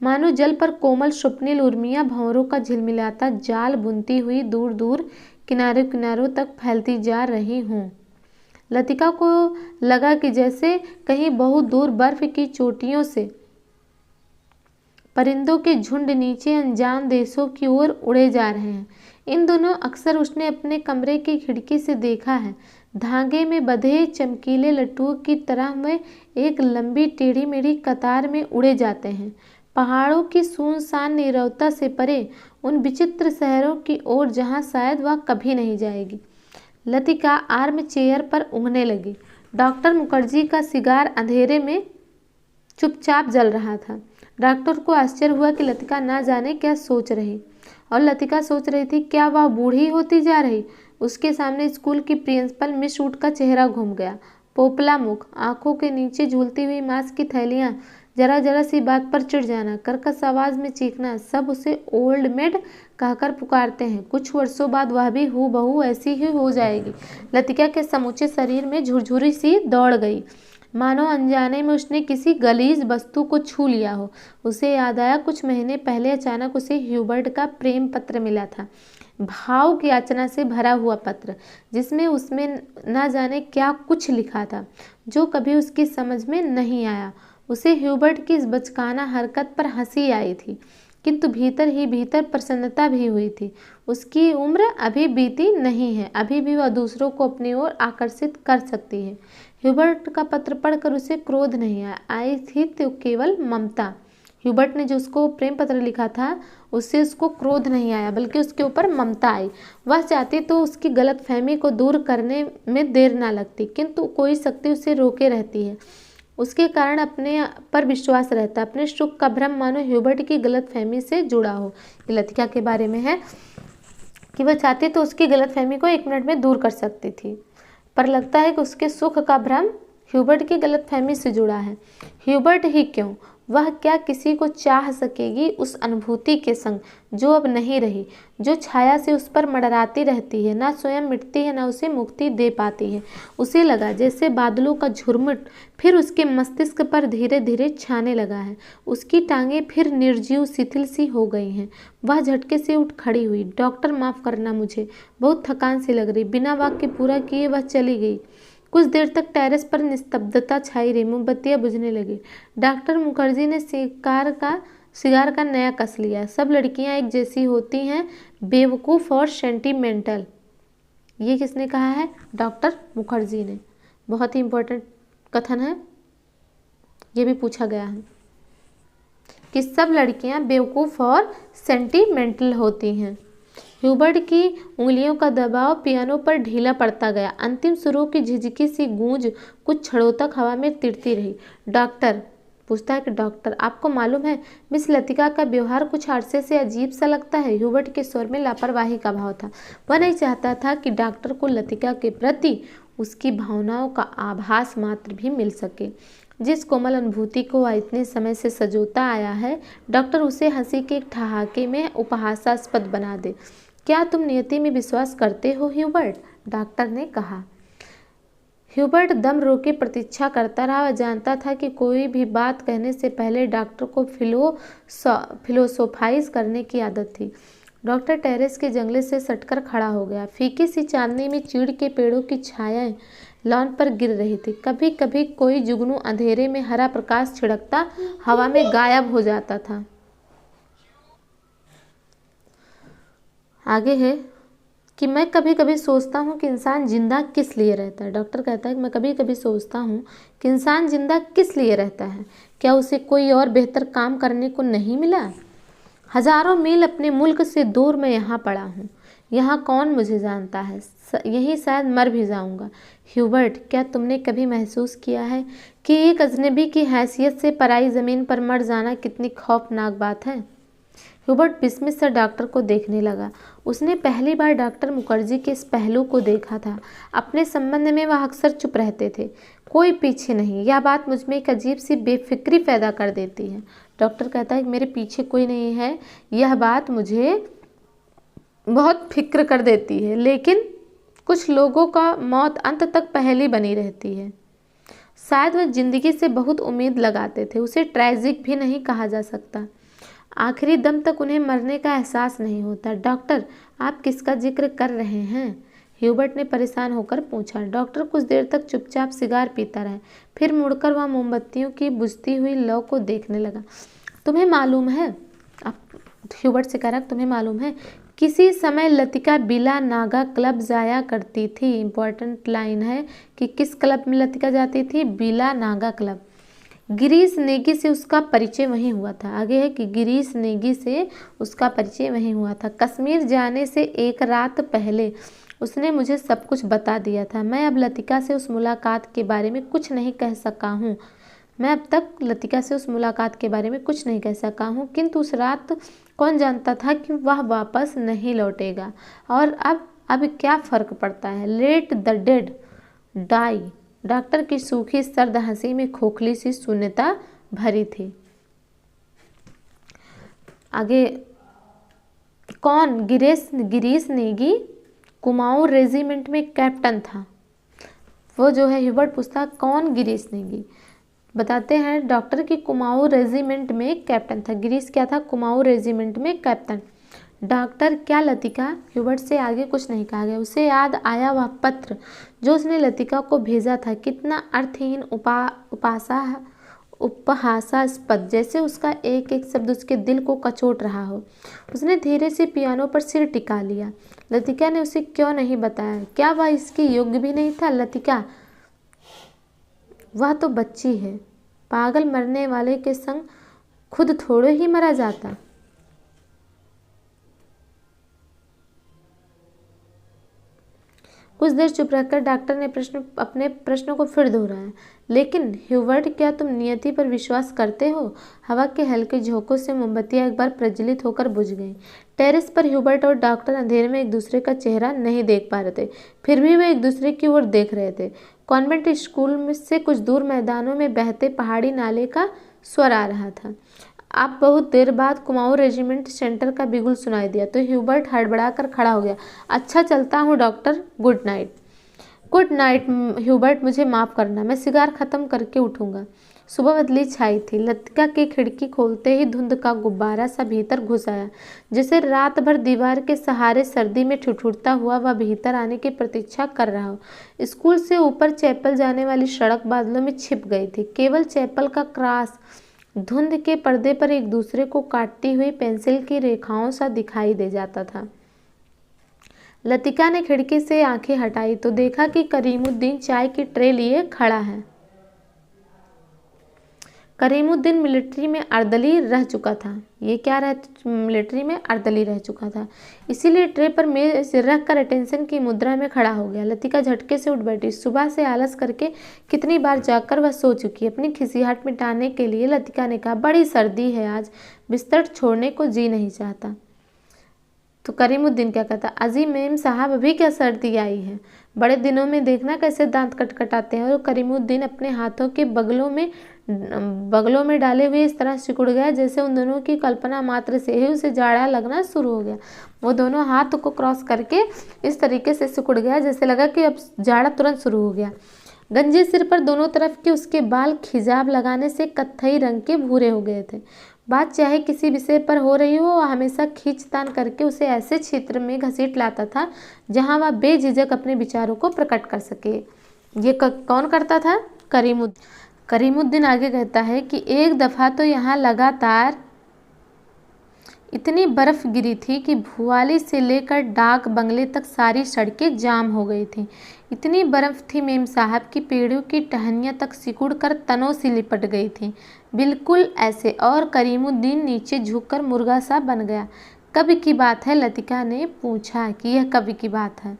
Speaker 1: मानो जल पर कोमल स्वप्निल उर्मियां भंवरों का झिलमिलाता जाल बुनती हुई दूर दूर किनारों किनारों तक फैलती जा रही हूँ। लतिका को लगा कि जैसे कहीं बहुत दूर बर्फ की चोटियों से परिंदों के झुंड नीचे अनजान देशों की ओर उड़े जा रहे हैं। इन दोनों अक्सर उसने अपने कमरे की खिड़की से देखा है। धागे में बंधे चमकीले लट्टुओं की तरह वे एक लंबी टेढ़ी मेढ़ी कतार में उड़े जाते हैं। पहाड़ों की सुनसान नीरवता से परे उन विचित्र शहरों की ओर जहाँ शायद वह कभी नहीं जाएगी। लतिका आर्म चेयर पर ऊँघने लगी। डॉक्टर मुखर्जी का सिगार अंधेरे में चुपचाप जल रहा था। डॉक्टर को आश्चर्य हुआ कि लतिका ना जाने क्या सोच रही, और लतिका सोच रही थी क्या वह बूढ़ी होती जा रही। उसके सामने स्कूल की प्रिंसिपल मिस वुड का चेहरा घूम गया। पोपला मुख, आंखों के नीचे झूलती हुई मांस की थैलियां, जरा जरा सी बात पर चिढ़ जाना, कर्कश आवाज में चीखना, सब उसे ओल्ड मेड कहकर पुकारते हैं। कुछ वर्षों बाद वह भी हूबहू ऐसी ही हो जाएगी। लतिका के समूचे शरीर में झुरझुरी सी दौड़ गई, मानो अनजाने में उसने किसी गलीज वस्तु को छू लिया हो। उसे याद आया कुछ महीने पहले अचानक उसे ह्यूबर्ट का प्रेम पत्र मिला था, भाव की याचना से भरा हुआ पत्र, जिसमें उसमें न जाने क्या कुछ लिखा था जो कभी उसकी समझ में नहीं आया। उसे ह्यूबर्ट की इस बचकाना हरकत पर हंसी आई थी, किंतु भीतर ही भीतर प्रसन्नता भी हुई थी। उसकी उम्र अभी बीती नहीं है, अभी भी वह दूसरों को अपनी ओर आकर्षित कर सकती है। ह्यूबर्ट का पत्र पढ़कर उसे क्रोध नहीं आया, आई थी तो केवल ममता। ह्यूबर्ट ने जो उसको प्रेम पत्र लिखा था उससे उसको क्रोध नहीं आया, बल्कि उसके ऊपर ममता आई। वह चाहती तो उसकी गलतफहमी को दूर करने में देर ना लगती, किंतु कोई शक्ति उसे रोके रहती है। उसके कारण अपने पर विश्वास रहता, अपने सुख का भ्रम मानो ह्यूबर्ट की गलतफहमी से जुड़ा हो। ये लतिका के बारे में है कि वह चाहती तो उसकी गलतफहमी को 1 मिनट में दूर कर सकती थी, पर लगता है कि उसके सुख का भ्रम ह्यूबर्ट की गलतफहमी से जुड़ा है। ह्यूबर्ट ही क्यों, वह क्या किसी को चाह सकेगी उस अनुभूति के संग जो अब नहीं रही, जो छाया से उस पर मंडराती रहती है, ना स्वयं मिटती है, ना उसे मुक्ति दे पाती है। उसे लगा जैसे बादलों का झुरमुट फिर उसके मस्तिष्क पर धीरे धीरे छाने लगा है। उसकी टांगें फिर निर्जीव शिथिल सी हो गई हैं। वह झटके से उठ खड़ी हुई। डॉक्टर माफ़ करना, मुझे बहुत थकान सी लग रही। बिना वाक्य पूरा किए वह चली गई। कुछ देर तक टेरेस पर निस्तब्धता छाई रही। मोमबत्तियां बुझने लगी। डॉक्टर मुखर्जी ने सिगार का नया कस लिया। सब लड़कियां एक जैसी होती हैं, बेवकूफ़ और सेंटिमेंटल। ये किसने कहा है? डॉक्टर मुखर्जी ने। बहुत ही इम्पोर्टेंट कथन है, ये भी पूछा गया है कि सब लड़कियां बेवकूफ़ और सेंटिमेंटल होती हैं। ह्यूबर्ट की उंगलियों का दबाव पियानो पर ढीला पड़ता गया। अंतिम सुरों की झिझकी सी गूंज कुछ क्षणों तक हवा में तिरती रही। डॉक्टर पूछता है कि डॉक्टर, आपको मालूम है मिस लतिका का व्यवहार कुछ अरसे से अजीब सा लगता है। ह्यूबर्ट के स्वर में लापरवाही का भाव था। वह नहीं चाहता था कि डॉक्टर को लतिका के प्रति उसकी भावनाओं का आभास मात्र भी मिल सके। जिस कोमल अनुभूति को वह इतने समय से सजोता आया है, डॉक्टर उसे हंसी के एक ठहाके में उपहासास्पद बना दे। क्या तुम नियति में विश्वास करते हो ह्यूबर्ट? डॉक्टर ने कहा। ह्यूबर्ट दम रोके प्रतीक्षा करता रहा। वह जानता था कि कोई भी बात कहने से पहले डॉक्टर को फिलोसोफाइज करने की आदत थी। डॉक्टर टेरेस के जंगले से सटकर खड़ा हो गया। फीकी सी चांदनी में चीड़ के पेड़ों की छायाएं लॉन पर गिर रही थी। कभी कभी कोई जुगनू अंधेरे में हरा प्रकाश छिड़कता हवा में गायब हो जाता था। आगे है कि मैं कभी कभी सोचता हूँ कि इंसान जिंदा किस लिए रहता है। डॉक्टर कहता है कि मैं कभी कभी सोचता हूँ कि इंसान जिंदा किस लिए रहता है। क्या उसे कोई और बेहतर काम करने को नहीं मिला? हजारों मील अपने मुल्क से दूर मैं यहाँ पड़ा हूँ। यहाँ कौन मुझे जानता है? यहीं शायद मर भी जाऊँगा। ह्यूबर्ट, क्या तुमने कभी महसूस किया है कि एक अजनबी की हैसियत से पराई ज़मीन पर मर जाना कितनी खौफनाक बात है? ह्यूबर्ट विस्मित से डॉक्टर को देखने लगा। उसने पहली बार डॉक्टर मुखर्जी के इस पहलू को देखा था। अपने संबंध में वह अक्सर चुप रहते थे, कोई पीछे नहीं। यह बात मुझ में एक अजीब सी बेफिक्री पैदा कर देती है। डॉक्टर कहता है कि मेरे पीछे कोई नहीं है, यह बात मुझे बहुत फिक्र कर देती है, लेकिन कुछ लोगों का मौत अंत तक पहेली बनी रहती है। शायद वह जिंदगी से बहुत उम्मीद लगाते थे। उसे ट्रेजिक भी नहीं कहा जा सकता। आखिरी दम तक उन्हें मरने का एहसास नहीं होता। डॉक्टर, आप किसका जिक्र कर रहे हैं? ह्यूबर्ट ने परेशान होकर पूछा। डॉक्टर कुछ देर तक चुपचाप सिगार पीता रहा। फिर मुड़कर वह मोमबत्तियों की बुझती हुई लौ को देखने लगा। तुम्हें मालूम है, ह्यूबर्ट से कह रहा, तुम्हें मालूम है किसी समय लतिका बिला नागा क्लब जाया करती थी। इम्पोर्टेंट लाइन है कि किस क्लब में लतिका जाती थी? बिला नागा क्लब। गिरीश नेगी से उसका परिचय वहीं हुआ था। आगे है कि गिरीश नेगी से उसका परिचय वहीं हुआ था। कश्मीर जाने से एक रात पहले उसने मुझे सब कुछ बता दिया था। मैं अब लतिका से उस मुलाकात के बारे में कुछ नहीं कह सका हूँ। मैं अब तक लतिका से उस मुलाकात के बारे में कुछ नहीं कह सका हूँ, किंतु उस रात कौन जानता था कि वह वापस नहीं लौटेगा। और अब क्या फ़र्क पड़ता है। Let the dead die. Doctor की सूखी सर्द हंसी में खोखली सी शून्यता भरी थी। आगे कौन? गिरीश नेगी कुमाऊं रेजिमेंट में कैप्टन था। वो जो है ह्यूबर्ट पूछता कौन? गिरीश नेगी। बताते हैं डॉक्टर की कुमाऊं रेजिमेंट में कैप्टन था। गिरीश क्या था? कुमाऊं रेजिमेंट में कैप्टन। डॉक्टर क्या लतिका? ह्यूबर्ट से आगे कुछ नहीं कहा गया। उसे याद आया वह पत्र जो उसने लतिका को भेजा था। कितना अर्थहीन, उपहासास्पद, जैसे उसका एक एक शब्द उसके दिल को कचोट रहा हो। उसने धीरे से पियानो पर सिर टिका लिया। लतिका ने उसे क्यों नहीं बताया? क्या वह इसके योग्य भी नहीं था? लतिका, वह तो बच्ची है। पागल मरने वाले के संग खुद थोड़े ही मरा जाता। कुछ देर चुप रहकर डॉक्टर ने अपने प्रश्न को फिर दोहराया। लेकिन ह्यूबर्ट, क्या तुम नियति पर विश्वास करते हो? हवा के हल्के झोंकों से मोमबत्तियां एक बार प्रज्वलित होकर बुझ गईं। टेरेस पर ह्यूबर्ट और डॉक्टर अंधेरे में एक दूसरे का चेहरा नहीं देख पा रहे थे, फिर भी वे एक दूसरे की ओर देख रहे थे। कॉन्वेंट स्कूल में से कुछ दूर मैदानों में बहते पहाड़ी नाले का स्वर आ रहा था। अब बहुत देर बाद कुमाऊं रेजिमेंट सेंटर का बिगुल सुनाई दिया तो ह्यूबर्ट हड़बड़ा कर खड़ा हो गया। अच्छा, चलता हूँ doctor, good night. Good night Hubert, मुझे माफ़ करना, मैं सिगार ख़त्म करके उठूँगा। सुबह बदली छाई थी। लतिका की खिड़की खोलते ही धुंध का गुब्बारा सा भीतर घुस आया। जैसे रात भर दीवार के सहारे सर्दी में ठिठुरता हुआ वह भीतर आने की प्रतीक्षा कर रहा हो। स्कूल से ऊपर चैपल जाने वाली सड़क बादलों में छिप गई थी। केवल चैपल का क्रॉस धुंध के पर्दे पर एक दूसरे को काटती हुई पेंसिल की रेखाओं सा दिखाई दे जाता था। लतिका ने खिड़की से आंखें हटाई तो देखा कि करीमुद्दीन चाय की ट्रे लिए खड़ा है। करीमुद्दीन मिलिट्री में अर्दली रह चुका था। ये क्या मिलिट्री में अर्दली रह चुका था, इसीलिए ट्रे पर मेज रख कर अटेंशन की मुद्रा में खड़ा हो गया। लतिका झटके से उठ बैठी। सुबह से आलस करके कितनी बार जागकर वह सो चुकी। अपनी खिसियाहट मिटाने के लिए लतिका ने कहा, बड़ी सर्दी है आज, बिस्तर छोड़ने को जी नहीं चाहता। तो करीमुद्दीन क्या कहता, अजी मेम साहब, अभी क्या सर्दी आई है, बड़े दिनों में देखना कैसे दांत कटकटाते हैं। और करीमुद्दीन अपने हाथों के बगलों में डाले हुए इस तरह सिकुड़ गया जैसे उन दोनों की कल्पना मात्र से ही उसे जाड़ा लगना शुरू हो गया। वो दोनों हाथ को क्रॉस करके इस तरीके से सिकुड़ गया जैसे लगा कि अब जाड़ा तुरंत शुरू हो गया। गंजे सिर पर दोनों तरफ के उसके बाल खिजाब लगाने से कत्थई रंग के भूरे हो गए थे। बात चाहे किसी विषय पर हो रही हो, वह हमेशा खींचतान करके उसे ऐसे क्षेत्र में घसीट लाता था जहां वह बेझिझक अपने विचारों को प्रकट कर सके। ये कौन करता था? करीमुद्दीन आगे कहता है कि एक दफ़ा तो यहाँ लगातार इतनी बर्फ़ गिरी थी कि भुआली से लेकर डाक बंगले तक सारी सड़कें जाम हो गई थीं। इतनी बर्फ़ थी मेम साहब की पेड़ों की टहनियाँ तक सिकुड़ कर तनों से लिपट गई थीं, बिल्कुल ऐसे। और करीमुद्दीन नीचे झुककर मुर्गा सा बन गया। कब की बात है? लतिका ने पूछा कि यह कब की बात है?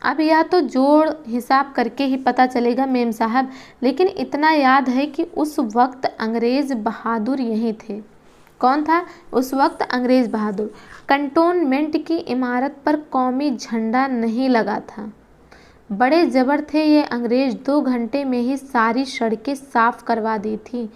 Speaker 1: अब यह तो जोड़ हिसाब करके ही पता चलेगा मेम साहब, लेकिन इतना याद है कि उस वक्त अंग्रेज़ बहादुर यहीं थे। कौन था उस वक्त? अंग्रेज़ बहादुर। कंटोनमेंट की इमारत पर कौमी झंडा नहीं लगा था। बड़े जबर थे ये अंग्रेज़, 2 घंटे में ही सारी सड़कें साफ करवा दी थी।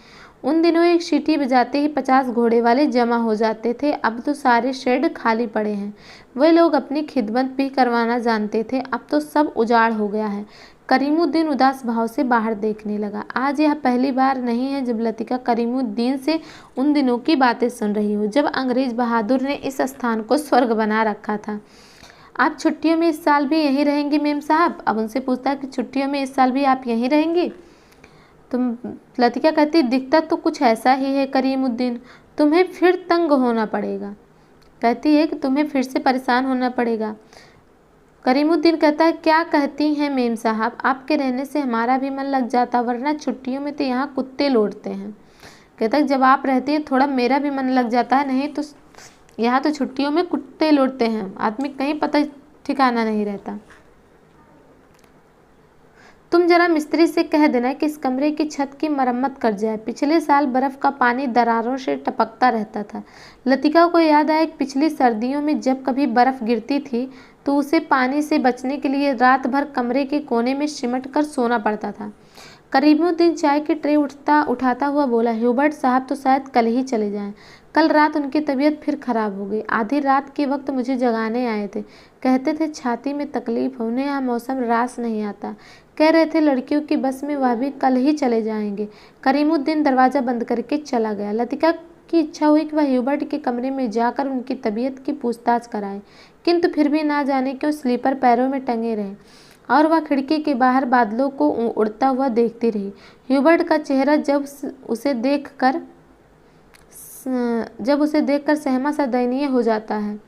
Speaker 1: उन दिनों एक सीटी बजाते ही 50 घोड़े वाले जमा हो जाते थे। अब तो सारे शेड खाली पड़े हैं। वे लोग अपनी खिदमत भी करवाना जानते थे, अब तो सब उजाड़ हो गया है। करीमुद्दीन उदास भाव से बाहर देखने लगा। आज यह पहली बार नहीं है जब लतिका करीमुद्दीन से उन दिनों की बातें सुन रही हो, जब अंग्रेज़ बहादुर ने इस स्थान को स्वर्ग बना रखा था। आप छुट्टियों में इस साल भी यहीं रहेंगी मेम साहब? अब उनसे पूछता कि छुट्टियों में इस साल भी आप यहीं रहेंगी? तुम लतिका कहती, दिखता तो कुछ ऐसा ही है करीमुद्दीन, तुम्हें फिर तंग होना पड़ेगा। कहती है कि तुम्हें फिर से परेशान होना पड़ेगा। करीमुद्दीन कहता है, क्या कहती हैं मेम साहब, आपके रहने से हमारा भी मन लग जाता, वरना छुट्टियों में तो यहाँ कुत्ते लौटते हैं। कहता है, जब आप रहती हैं थोड़ा मेरा भी मन लग जाता है, नहीं तो यहाँ तो छुट्टियों में कुत्ते लौटते हैं, आदमी कहीं पता ठिकाना नहीं रहता। तुम जरा मिस्त्री से कह देना कि इस कमरे की छत की मरम्मत कर जाए। पिछले साल बर्फ का पानी दरारों से टपकता रहता था। लतिका को याद आया कि पिछली सर्दियों में जब कभी बर्फ गिरती थी तो उसे पानी से बचने के लिए रात भर कमरे के कोने में सिमट कर सोना पड़ता था। करीमुद्दीन चाय की ट्रे उठाता हुआ बोला, ह्यूबर्ट साहब तो शायद कल ही चले जाएं। कल रात उनकी तबीयत फिर खराब हो गई। आधी रात के वक्त मुझे जगाने आए थे। कहते थे छाती में तकलीफ है, उन्हें यह मौसम रास नहीं आता। कह रहे थे लड़कियों की बस में वह भी कल ही चले जाएंगे। करीमुद्दीन दरवाज़ा बंद करके चला गया। लतिका की इच्छा हुई कि वह ह्यूबर्ट के कमरे में जाकर उनकी तबीयत की पूछताछ कराए, किंतु फिर भी ना जाने क्यों स्लीपर पैरों में टंगे रहे और वह खिड़की के बाहर बादलों को उड़ता हुआ देखती रही। ह्यूबर्ट का चेहरा जब उसे देखकर सहमा सा दयनीय हो जाता है,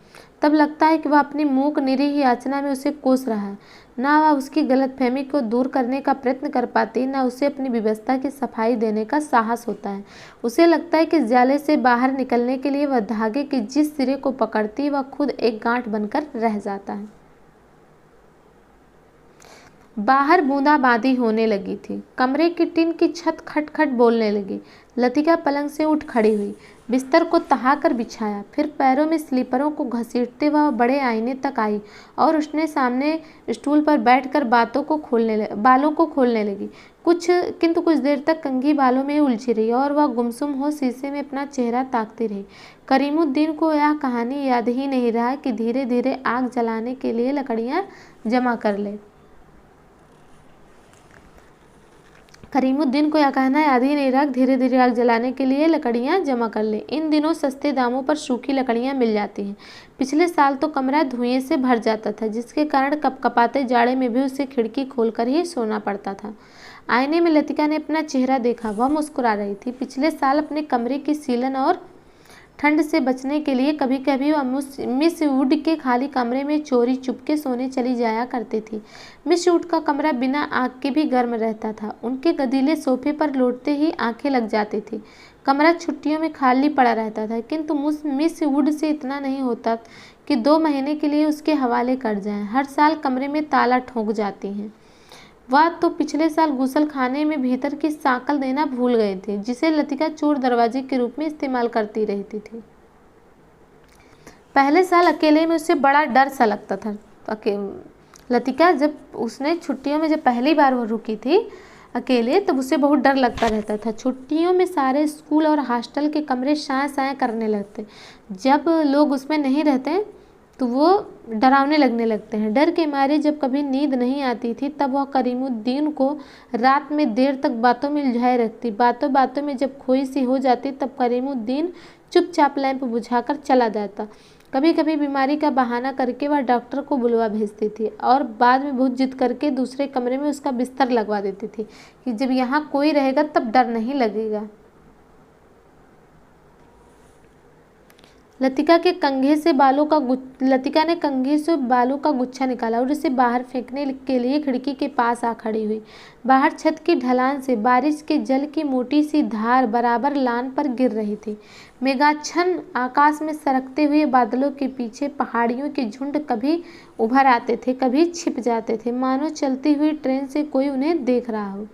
Speaker 1: तब लगता है कि वह अपनी मूक निरीह याचना में उसे कोस रहा है। ना वह उसकी गलतफहमी को दूर करने का प्रयत्न कर पाती, ना उसे अपनी व्यवस्था की सफाई देने का साहस होता है। उसे लगता है कि जाले से बाहर निकलने के लिए वह धागे के जिस सिरे को पकड़ती वह खुद एक गांठ बनकर रह जाता है। बाहर बूंदाबांदी होने लगी थी। कमरे की टिन की छत खटखट बोलने लगी। लतिका पलंग से उठ खड़ी हुई, बिस्तर को तहाकर बिछाया, फिर पैरों में स्लीपरों को घसीटते हुए बड़े आईने तक आई और उसने सामने स्टूल पर बैठकर बालों को खोलने लगी। किंतु कुछ देर तक कंघी बालों में उलझी रही और वह गुमसुम हो शीशे में अपना चेहरा ताकती रही। करीमुद्दीन को यह कहानी याद ही नहीं रहा कि धीरे धीरे आग जलाने के लिए लकड़ियाँ जमा कर ले। करीमुद्दीन को यह कहना याद ही नहीं रहा, धीरे धीरे आग जलाने के लिए लकड़ियां जमा कर ले। इन दिनों सस्ते दामों पर सूखी लकड़ियां मिल जाती हैं। पिछले साल तो कमरा धुएं से भर जाता था, जिसके कारण कपकपाते जाड़े में भी उसे खिड़की खोलकर ही सोना पड़ता था। आईने में लतिका ने अपना चेहरा देखा, वह मुस्कुरा रही थी। पिछले साल अपने कमरे की सीलन और ठंड से बचने के लिए कभी कभी वह मिस वुड के खाली कमरे में चोरी चुपके सोने चली जाया करती थी। मिस वुड का कमरा बिना आग के भी गर्म रहता था। उनके गदीले सोफे पर लौटते ही आंखें लग जाती थी। कमरा छुट्टियों में खाली पड़ा रहता था, किंतु मिस वुड से इतना नहीं होता कि 2 महीने के लिए उसके हवाले कर जाएं। हर साल कमरे में ताला ठोक जाती हैं। वह तो पिछले साल गुसल खाने में भीतर की सांकल देना भूल गए थे, जिसे लतिका चोर दरवाजे के रूप में इस्तेमाल करती रहती थी। पहले साल अकेले में उसे बड़ा डर सा लगता था। लतिका जब उसने छुट्टियों में जब पहली बार वो रुकी थी अकेले, तब उसे बहुत डर लगता रहता था। छुट्टियों में सारे स्कूल और हॉस्टल के कमरे शां शां करने लगते। जब लोग उसमें नहीं रहते तो वो डरावने लगने लगते हैं। डर के मारे जब कभी नींद नहीं आती थी, तब वह करीमुद्दीन को रात में देर तक बातों में उलझाए रखती। बातों बातों में जब खोई सी हो जाती, तब करीमुद्दीन चुपचाप लैंप बुझाकर चला जाता। कभी कभी बीमारी का बहाना करके वह डॉक्टर को बुलवा भेजती थी और बाद में बहुत जिद करके दूसरे कमरे में उसका बिस्तर लगवा देती थी कि जब यहाँ कोई रहेगा तब डर नहीं लगेगा। लतिका ने कंघे से बालों का गुच्छा निकाला और उसे बाहर फेंकने के लिए खिड़की के पास आ खड़ी हुई। बाहर छत की ढलान से बारिश के जल की मोटी सी धार बराबर लान पर गिर रही थी। मेघाच्छन्न आकाश में सरकते हुए बादलों के पीछे पहाड़ियों के झुंड कभी उभर आते थे, कभी छिप जाते थे, मानो चलती हुई ट्रेन से कोई उन्हें देख रहा हो।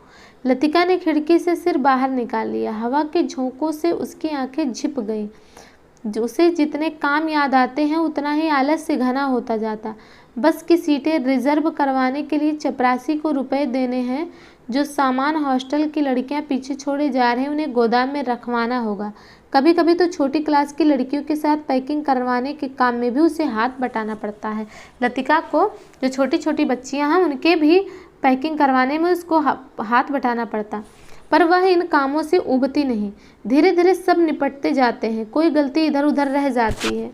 Speaker 1: लतिका ने खिड़की से सिर बाहर निकाल लिया। हवा के झोंकों से उसकी आंखें झिप गईं। उसे जितने काम याद आते हैं उतना ही आलस से घना होता जाता। बस की सीटें रिजर्व करवाने के लिए चपरासी को रुपए देने हैं। जो सामान हॉस्टल की लड़कियां पीछे छोड़े जा रहे हैं उन्हें गोदाम में रखवाना होगा। कभी कभी तो छोटी क्लास की लड़कियों के साथ पैकिंग करवाने के काम में भी उसे हाथ बटाना पड़ता है। लतिका को जो छोटी छोटी बच्चियां हैं उनके भी पैकिंग करवाने में उसको हाथ बटाना पड़ता, पर वह इन कामों से उबती नहीं। धीरे धीरे सब निपटते जाते हैं, कोई गलती इधर उधर रह जाती है।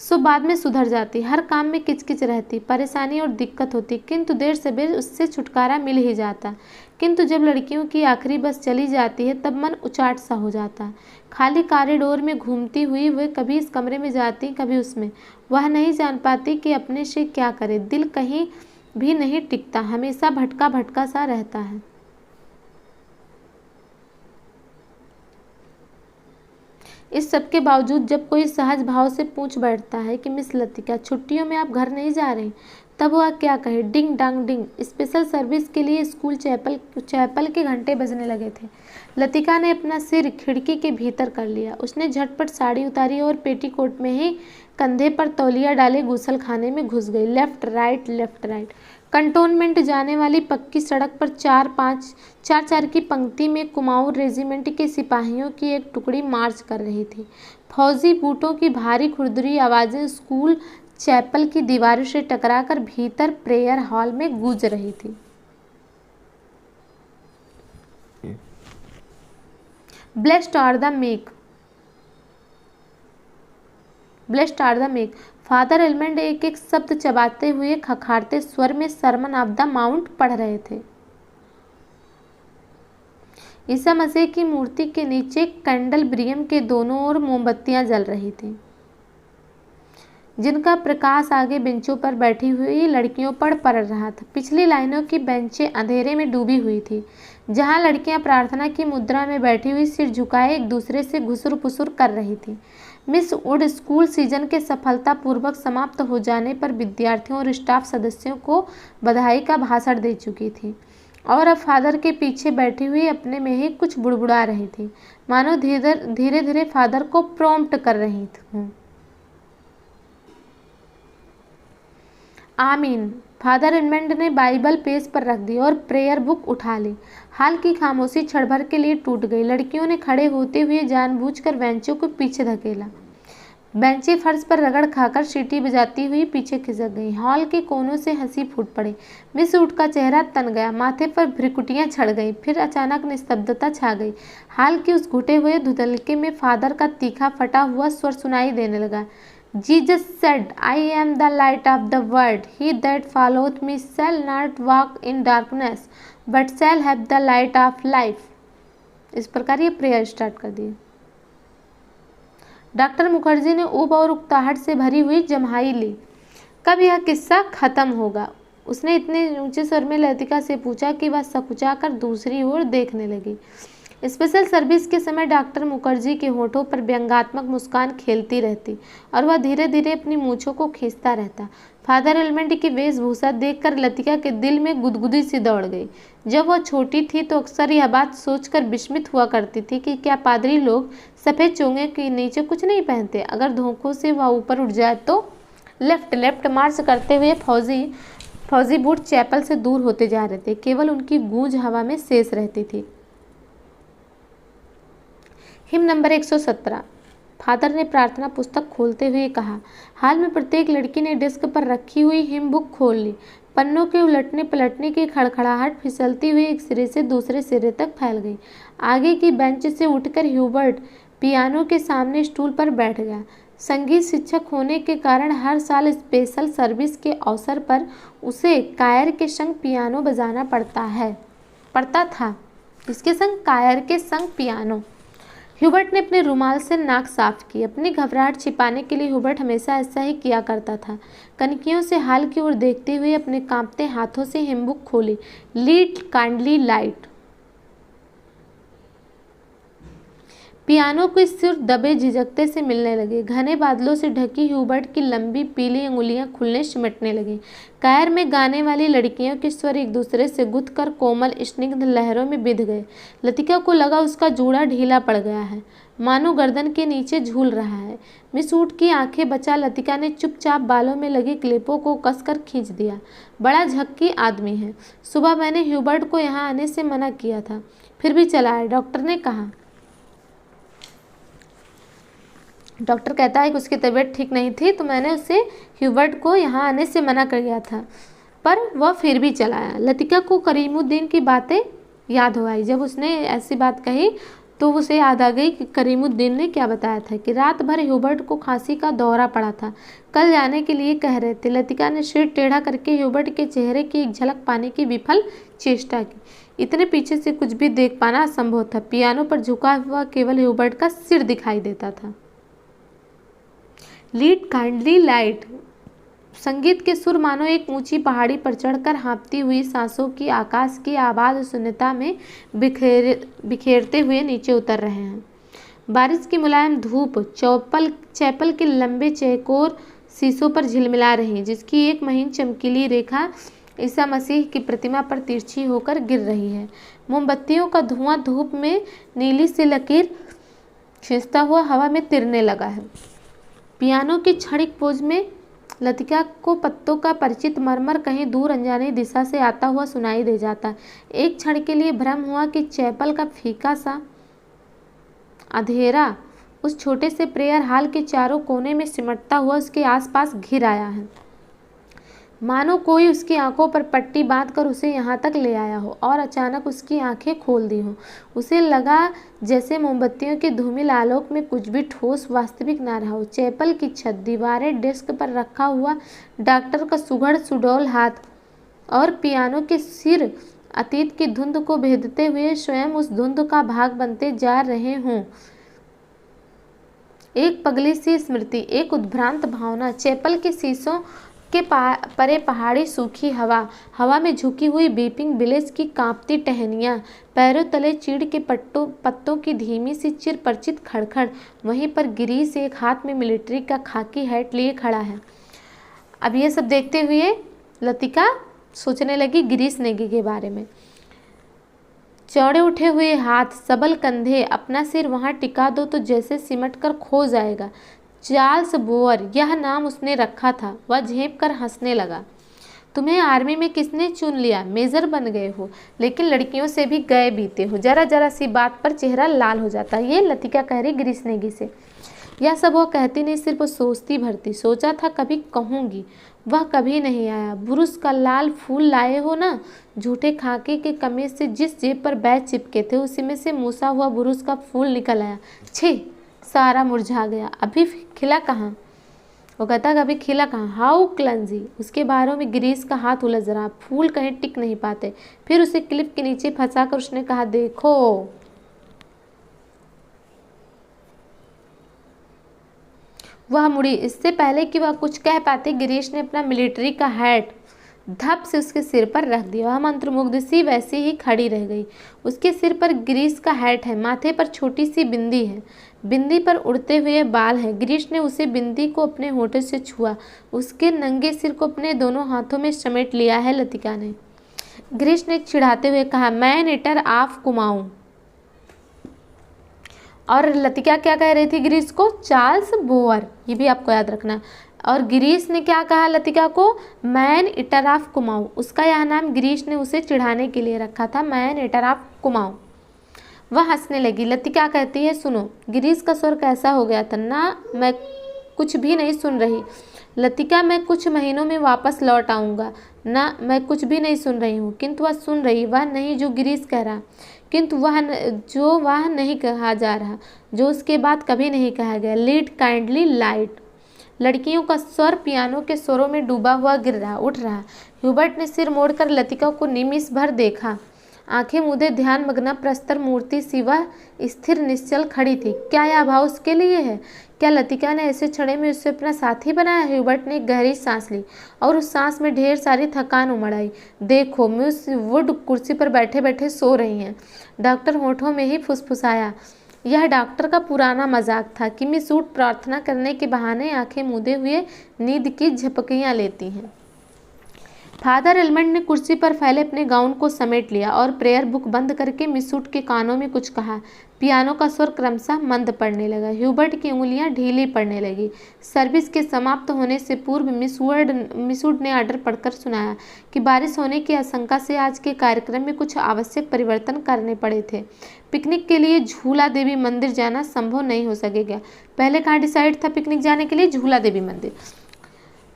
Speaker 1: सो बाद में सुधर जाती। हर काम में किचकिच रहती, परेशानी और दिक्कत होती, किंतु देर सवेर उससे छुटकारा मिल ही जाता। किंतु जब लड़कियों की आखिरी बस चली जाती है तब मन उचाट सा हो जाता है। खाली कॉरिडोर में घूमती हुई वह कभी इस कमरे में जाती, कभी उसमें। वह नहीं जान पाती कि अपने से क्या करे। दिल कहीं भी नहीं टिकता, हमेशा भटका भटका सा रहता है। इस सब के बावजूद जब कोई सहज भाव से पूछ बैठता है कि मिस लतिका, छुट्टियों में आप घर नहीं जा रही, तब वह क्या कहे। डिंग डांग डिंग। स्पेशल सर्विस के लिए स्कूल चैपल के घंटे बजने लगे थे। लतिका ने अपना सिर खिड़की के भीतर कर लिया। उसने झटपट साड़ी उतारी और पेटीकोट में ही कंधे पर तौलिया डाले गुसल खाने में घुस गई। Left right left right. Cantonment जाने वाली पक्की सड़क पर चार की पंक्ति में कुमाऊं रेजिमेंट के सिपाहियों की एक टुकड़ी मार्च कर रही थी। फौजी बूटों की भारी खुरदुरी आवाज़ें स्कूल चैपल की दीवारों से टकराकर भीतर प्रेयर हॉल में गूंज रही थी। Blessed are the meek, blessed are the meek. Father Elmond एक एक शब्द चबाते हुए खखारते स्वर में सरमन ऑफ द माउंट पढ़ रहे थे। ईसा मसीह की मूर्ति के नीचे कैंडलब्रियम के दोनों ओर मोमबत्तियां जल रही थीं, जिनका प्रकाश आगे बेंचों पर बैठी हुई लड़कियों पर पड़ रहा था। पिछली लाइनों की बेंचें अंधेरे में डूबी हुई थी, जहां लड़कियां प्रार्थना की मुद्रा में बैठी हुई सिर झुकाए एक दूसरे से घुसुर पुसुर कर रही थीं। मिस वुड स्कूल सीजन के सफलतापूर्वक समाप्त हो जाने पर विद्यार्थियों और स्टाफ सदस्यों को बधाई का भाषण दे चुकी थी और अब फादर के पीछे बैठी हुई अपने में ही कुछ बुड़बुड़ा रही थी, मानो धीरे धीरे फादर को प्रॉम्प्ट कर रही हूँ। आमीन। फादर एडमंड ने बाइबल पेज पर रख दी और प्रेयर बुक उठा ली। हाल की खामोशी क्षण भर के लिए टूट गई। लड़कियों ने खड़े होते हुए जानबूझकर बेंचों को पीछे धकेला। बेंचें फर्श पर रगड़ खाकर सीटी बजाती हुई पीछे खिसक गईं। हॉल के कोनों से हंसी फूट पड़ी। मिस वुड का चेहरा तन गया, माथे पर भ्रिकुटियां छड़ गईं। फिर अचानक निस्तब्धता छा गई। हाल के उस घुटे हुए धुंधलके में फादर का तीखा फटा हुआ स्वर सुनाई देने लगा। Jesus said, I am the light of the world. He that followeth me shall not walk in darkness, but shall have the light of life. इस प्रकार ये प्रेयर स्टार्ट कर दिए। डॉक्टर मुखर्जी ने ऊब और उकताहट से भरी हुई जम्हाई ली। कब यह किस्सा खत्म होगा? उसने इतने ऊंचे स्वर में लतिका से पूछा कि वह सकुचाकर दूसरी ओर देखने लगी। स्पेशल सर्विस के समय डॉक्टर मुखर्जी के होठों पर व्यंग्यात्मक मुस्कान खेलती रहती और वह धीरे धीरे अपनी मूंछों को खींचता रहता। फादर एलमंड की वेशभूषा देखकर लतिका के दिल में गुदगुदी सी दौड़ गई। जब वह छोटी थी तो अक्सर यह बात सोचकर विस्मित हुआ करती थी कि क्या पादरी लोग सफ़ेद चोंगे के नीचे कुछ नहीं पहनते। अगर धोखों से वह ऊपर उठ जाए तो लेफ्ट लेफ्ट मार्च करते हुए फौजी बूट चैपल से दूर होते जा रहे थे। केवल उनकी गूंज हवा में शेष रहती थी। Him number 117। फादर ने प्रार्थना पुस्तक खोलते हुए कहा। हाल में प्रत्येक लड़की ने डेस्क पर रखी हुई हिम बुक खोल ली। पन्नों के उलटने पलटने की खड़खड़ाहट फिसलती हुई एक सिरे से दूसरे सिरे तक फैल गई। आगे की बेंच से उठकर ह्यूबर्ट पियानो के सामने स्टूल पर बैठ गया। संगीत शिक्षक होने के कारण हर साल स्पेशल सर्विस के अवसर पर उसे कायर के संग पियानो बजाना पड़ता था। इसके संग कायर के संग पियानो। ह्यूबर्ट ने अपने रुमाल से नाक साफ की। अपनी घबराहट छिपाने के लिए ह्यूबर्ट हमेशा ऐसा ही किया करता था। कनकियों से हाल की ओर देखते हुए अपने कांपते हाथों से हिमबुक खोली। Lead kindly light. पियानो के सुर दबे झिझकते से मिलने लगे। घने बादलों से ढकी ह्यूबर्ट की लंबी पीली अंगुलियां खुलने सिमटने लगी। कायर में गाने वाली लड़कियों के स्वर एक दूसरे से गुथ कर कोमल स्निग्ध लहरों में बिध गए। लतिका को लगा उसका जूड़ा ढीला पड़ गया है, मानो गर्दन के नीचे झूल रहा है। मिस वुड की आंखें बचा लतिका ने चुपचाप बालों में लगी क्लिपों को कसकर खींच दिया। बड़ा झक्की आदमी है। सुबह मैंने ह्यूबर्ट को यहाँ आने से मना किया था, फिर भी चला है। डॉक्टर ने कहा। डॉक्टर कहता है कि उसकी तबीयत ठीक नहीं थी, तो मैंने उसे ह्यूबर्ट को यहाँ आने से मना कर दिया था, पर वह फिर भी चला आया। लतिका को करीमुद्दीन की बातें याद हो आई। जब उसने ऐसी बात कही तो उसे याद आ गई कि करीमुद्दीन ने क्या बताया था कि रात भर ह्यूबर्ट को खांसी का दौरा पड़ा था, कल जाने के लिए कह रहे थे। लतिका ने सिर टेढ़ा करके ह्यूबर्ट के चेहरे की एक झलक पाने की विफल चेष्टा की। इतने पीछे से कुछ भी देख पाना असंभव था। पियानो पर झुका हुआ केवल ह्यूबर्ट का सिर दिखाई देता था। Lead kindly light. संगीत के सुर मानो एक ऊंची पहाड़ी पर चढ़कर हाँफती हुई सांसों की आकाश की आबाद शून्यता में बिखेरते हुए नीचे उतर रहे हैं। बारिश की मुलायम धूप चैपल के लंबे चौकोर शीशों पर झिलमिला रही है, जिसकी एक महीन चमकीली रेखा ईसा मसीह की प्रतिमा पर तिरछी होकर गिर रही है। मोमबत्तियों का धुआं धूप में नीली सी लकीर खींचता हुआ हवा में तिरने लगा है। पियानो की क्षणिक पोज में लतिका को पत्तों का परिचित मरमर कहीं दूर अनजानी दिशा से आता हुआ सुनाई दे जाता। एक क्षण के लिए भ्रम हुआ कि चैपल का फीका सा अंधेरा उस छोटे से प्रेयर हॉल के चारों कोने में सिमटता हुआ उसके आसपास घिर आया है, मानो कोई उसकी आंखों पर पट्टी बांधकर उसे यहाँ तक ले आया हो और अचानक उसकी आंखें खोल दी हों। उसे लगा जैसे मोमबत्तियों के धूमिल आलोक में कुछ भी ठोस वास्तविक ना रहा हो। चैपल की छत, दीवारें, डेस्क पर रखा हुआ डॉक्टर का सुघड़ सुडौल हाथ और पियानो के सिर अतीत की धुंध को भेदते हुए स्वयं उस धुंध का भाग बनते जा रहे हों। एक पगली सी स्मृति, एक उद्भ्रांत भावना। चैपल के शीशों के परे पहाड़ी सूखी हवा में झुकी हुई बीपिंग विलेज की कांपती टहनियाँ, पैरों तले चीड़ के पत्तों की धीमी सी चिर परिचित खड़खड़। वहीं पर गिरीश एक हाथ में मिलिट्री का खाकी हैट लिए खड़ा है। अब ये सब देखते हुए लतिका सोचने लगी गिरीश नेगी के बारे में। चौड़े उठे हुए हाथ, सबल कंधे, अपना सिर वहां टिका दो तो जैसे सिमट कर खो जाएगा। चार्ल्स बोअर, यह नाम उसने रखा था। वह झेंप कर हंसने लगा। तुम्हें आर्मी में किसने चुन लिया? मेजर बन गए हो, लेकिन लड़कियों से भी गए बीते हो। जरा जरा सी बात पर चेहरा लाल हो जाता। ये लतिका कह रही गिरीश नेगी से। यह सब वो कहती नहीं, सिर्फ सोचती भरती। सोचा था कभी कहूँगी, वह कभी नहीं आया। बुरुस का लाल फूल लाए हो ना? झूठे खाके के कमीज से जिस जेब पर बैच चिपके थे उसी में से मूसा हुआ बुरुस का फूल निकल आया। छी, सारा मुरझा गया। अभी खिला कहाँ? वो कहता कभी खिला कहाँ? हाउ क्लंजी। उसके बारों में गिरीश का हाथ उलझ रहा। फूल कहीं टिक नहीं पाते। फिर उसे क्लिप के नीचे फंसाकर उसने कहा, देखो। वह मुड़ी। इससे पहले कि वह कुछ कह पाते, गिरीश ने अपना मिलिट्री का हैट धप से उसके सिर पर रख दिया। वह मंत्रमुग्ध सी वैसी ही खड़ी रह गई। उसके सिर पर गिरीश का हैट है, माथे पर छोटी सी बिंदी है, बिंदी पर उड़ते हुए बाल हैं। गिरीश ने उसे बिंदी को अपने होठों से छुआ। उसके नंगे सिर को अपने दोनों हाथों में समेट लिया है लतिका ने। गिरीश ने चिढ़ाते हुए कहा, मैन ईटर ऑफ कुमाऊं। और लतिका क्या कह रही थी गिरीश को? Charles Boyer. ये भी आपको याद रखना। और गिरीश ने क्या कहा लतिका को? Man eater of Kumaon. उसका यह नाम गिरीश ने उसे चिढ़ाने के लिए रखा था, मैन ईटर ऑफ कुमाऊं। वह हंसने लगी। लतिका कहती है, सुनो। गिरीश का स्वर कैसा हो गया था ना? मैं कुछ भी नहीं सुन रही लतिका। मैं कुछ महीनों में वापस लौट आऊँगा ना। मैं कुछ भी नहीं सुन रही हूँ। किंतु वह सुन रही, वह नहीं जो गिरीश कह रहा, किंतु वह नहीं कहा जा रहा, जो उसके बाद कभी नहीं कहा गया। Lead kindly light. लड़कियों का स्वर पियानो के स्वरों में डूबा हुआ उठ रहा। ह्यूबर्ट ने सिर मोड़कर लतिका को निमिष भर देखा। आंखें मूंदे ध्यान मग्न प्रस्तर मूर्ति सी वह स्थिर निश्चल खड़ी थी। क्या यह भाव उसके लिए है? क्या लतिका ने ऐसे क्षण में उससे अपना साथी बनाया? ह्यूबर्ट ने एक गहरी सांस ली और उस सांस में ढेर सारी थकान उमड़ आई। देखो, मिस वुड कुर्सी पर बैठे बैठे सो रही हैं। डॉक्टर होठों में ही फुसफुसाया। यह डॉक्टर का पुराना मजाक था कि मिस वुड प्रार्थना करने के बहाने आंखें मूंदे हुए नींद की झपकियां लेती हैं। फादर एलमंड ने कुर्सी पर फैले अपने गाउन को समेट लिया और प्रेयर बुक बंद करके मिस वुड के कानों में कुछ कहा। पियानो का स्वर क्रमशः मंद पड़ने लगा। ह्यूबर्ट की उंगलियां ढीली पड़ने लगी। सर्विस के समाप्त होने से पूर्व मिस वुड ने ऑर्डर पढ़कर सुनाया कि बारिश होने की आशंका से आज के कार्यक्रम में कुछ आवश्यक परिवर्तन करने पड़े थे। पिकनिक के लिए झूला देवी मंदिर जाना संभव नहीं हो सकेगा। पहले कहाँ डिसाइड था पिकनिक जाने के लिए? झूला देवी मंदिर।